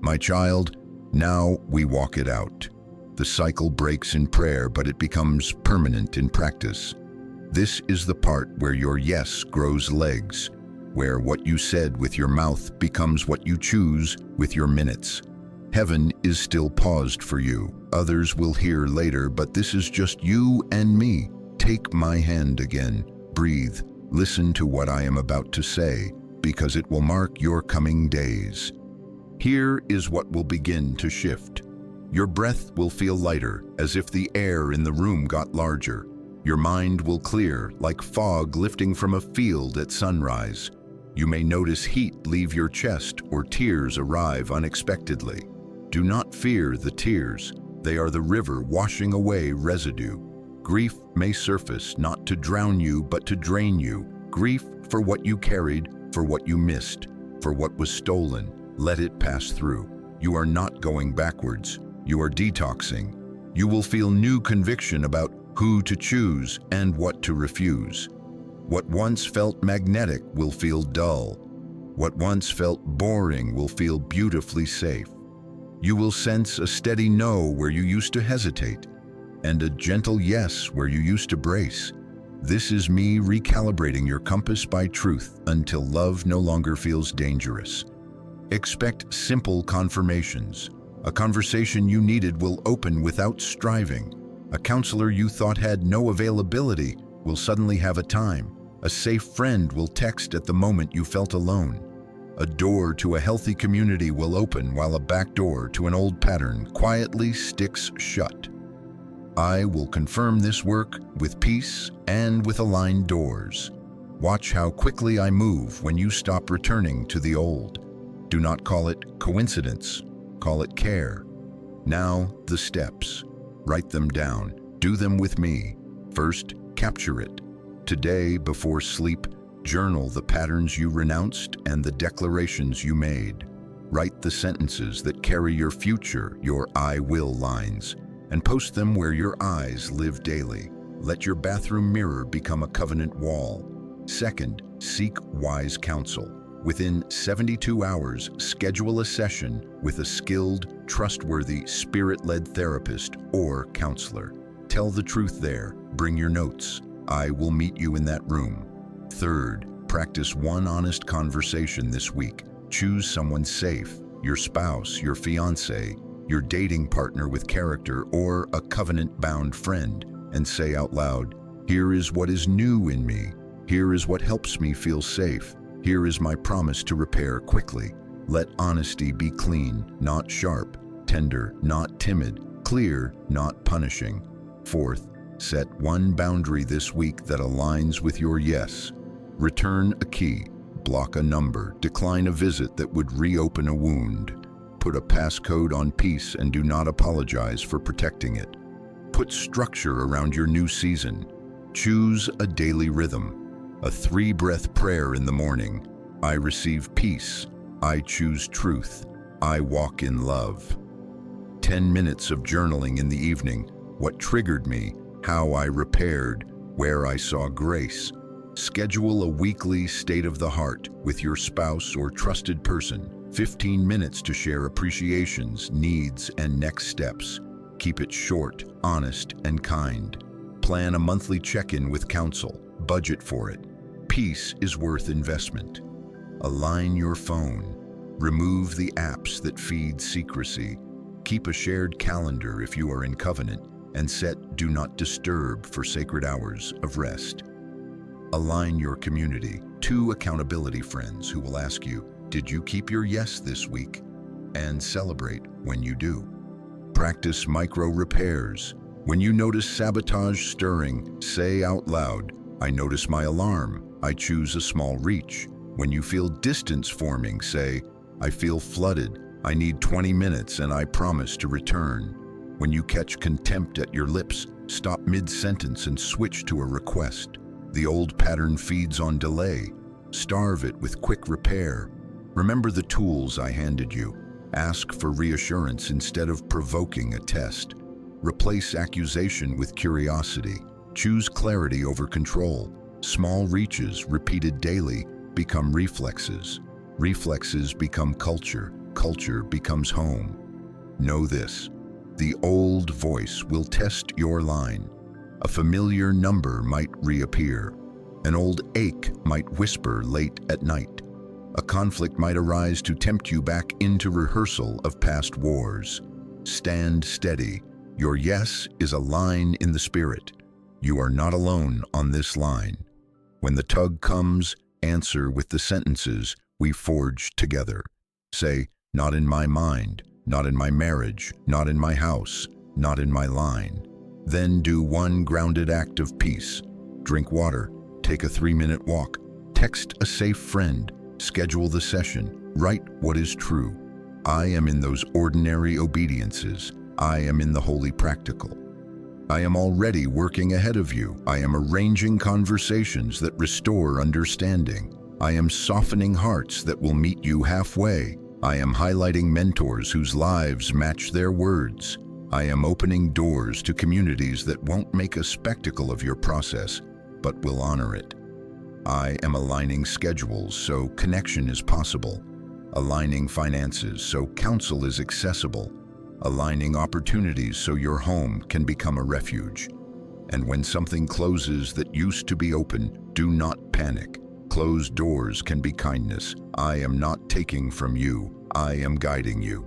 My child, now we walk it out. The cycle breaks in prayer, but it becomes permanent in practice. This is the part where your yes grows legs, where what you said with your mouth becomes what you choose with your minutes. Heaven is still paused for you. Others will hear later, but this is just you and me. Take my hand again. Breathe. Listen to what I am about to say, because it will mark your coming days. Here is what will begin to shift. Your breath will feel lighter, as if the air in the room got larger. Your mind will clear, like fog lifting from a field at sunrise. You may notice heat leave your chest or tears arrive unexpectedly. Do not fear the tears. They are the river washing away residue. Grief may surface not to drown you, but to drain you. Grief for what you carried, for what you missed, for what was stolen. Let it pass through. You are not going backwards. You are detoxing. You will feel new conviction about who to choose and what to refuse. What once felt magnetic will feel dull. What once felt boring will feel beautifully safe. You will sense a steady no where you used to hesitate, and a gentle yes where you used to brace. This is me recalibrating your compass by truth until love no longer feels dangerous. Expect simple confirmations. A conversation you needed will open without striving. A counselor you thought had no availability will suddenly have a time. A safe friend will text at the moment you felt alone. A door to a healthy community will open while a back door to an old pattern quietly sticks shut. I will confirm this work with peace and with aligned doors. Watch how quickly I move when you stop returning to the old. Do not call it coincidence, call it care. Now, the steps. Write them down. Do them with me. First, capture it. Today, before sleep, journal the patterns you renounced and the declarations you made. Write the sentences that carry your future, your I will lines, and post them where your eyes live daily. Let your bathroom mirror become a covenant wall. Second, seek wise counsel. Within 72 hours, schedule a session with a skilled, trustworthy, spirit-led therapist or counselor. Tell the truth there. Bring your notes. I will meet you in that room. Third, practice one honest conversation this week. Choose someone safe, your spouse, your fiance, your dating partner with character, or a covenant-bound friend, and say out loud, "Here is what is new in me. Here is what helps me feel safe. Here is my promise to repair quickly." Let honesty be clean, not sharp, tender, not timid, clear, not punishing. Fourth, set one boundary this week that aligns with your yes. Return a key, block a number, decline a visit that would reopen a wound. Put a passcode on peace and do not apologize for protecting it. Put structure around your new season. Choose a daily rhythm. A 3-breath prayer in the morning. I receive peace. I choose truth. I walk in love. 10 minutes of journaling in the evening. What triggered me, how I repaired, where I saw grace. Schedule a weekly state of the heart with your spouse or trusted person. 15 minutes to share appreciations, needs, and next steps. Keep it short, honest, and kind. Plan a monthly check-in with counsel. Budget for it. Peace is worth investment. Align your phone. Remove the apps that feed secrecy. Keep a shared calendar if you are in covenant, and set do not disturb for sacred hours of rest. Align your community. 2 accountability friends who will ask you, "Did you keep your yes this week?" and celebrate when you do. Practice micro repairs. When you notice sabotage stirring, say out loud, "I notice my alarm. I choose a small reach." When you feel distance forming, say, "I feel flooded. I need 20 minutes and I promise to return." When you catch contempt at your lips, stop mid-sentence and switch to a request. The old pattern feeds on delay. Starve it with quick repair. Remember the tools I handed you. Ask for reassurance instead of provoking a test. Replace accusation with curiosity. Choose clarity over control. Small reaches, repeated daily, become reflexes. Reflexes become culture. Culture becomes home. Know this. The old voice will test your line. A familiar number might reappear. An old ache might whisper late at night. A conflict might arise to tempt you back into rehearsal of past wars. Stand steady. Your yes is a line in the spirit. You are not alone on this line. When the tug comes, answer with the sentences we forged together. Say, not in my mind, not in my marriage, not in my house, not in my line. Then do one grounded act of peace. Drink water, take a 3-minute walk, text a safe friend, schedule the session, write what is true. I am in those ordinary obediences. I am in the holy practical. I am already working ahead of you. I am arranging conversations that restore understanding. I am softening hearts that will meet you halfway. I am highlighting mentors whose lives match their words. I am opening doors to communities that won't make a spectacle of your process, but will honor it. I am aligning schedules so connection is possible, aligning finances so counsel is accessible, aligning opportunities so your home can become a refuge. And when something closes that used to be open, do not panic. Closed doors can be kindness. I am not taking from you. I am guiding you.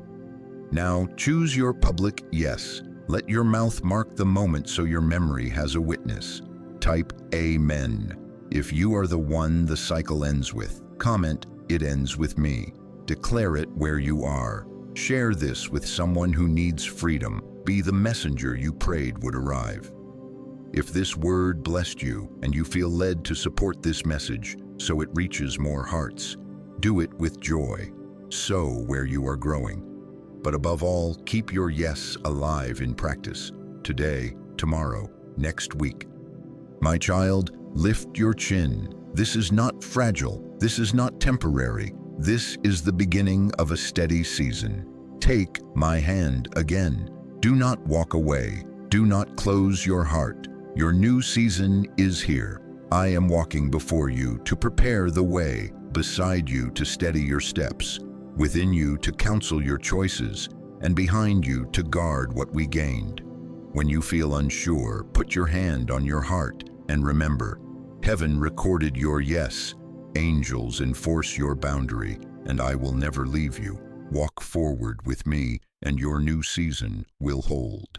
Now choose your public yes. Let your mouth mark the moment so your memory has a witness. Type Amen if you are the one the cycle ends with. Comment, it ends with me. Declare it where you are. Share this with someone who needs freedom. Be the messenger you prayed would arrive. If this word blessed you and you feel led to support this message so it reaches more hearts, do it with joy. Sow where you are growing. But above all, keep your yes alive in practice. Today, tomorrow, next week. My child, lift your chin. This is not fragile. This is not temporary. This is the beginning of a steady season. Take my hand again. Do not walk away. Do not close your heart. Your new season is here. I am walking before you to prepare the way, beside you to steady your steps, within you to counsel your choices, and behind you to guard what we gained. When you feel unsure, put your hand on your heart and remember, heaven recorded your yes. Angels enforce your boundary, and I will never leave you. Walk forward with me, and your new season will hold.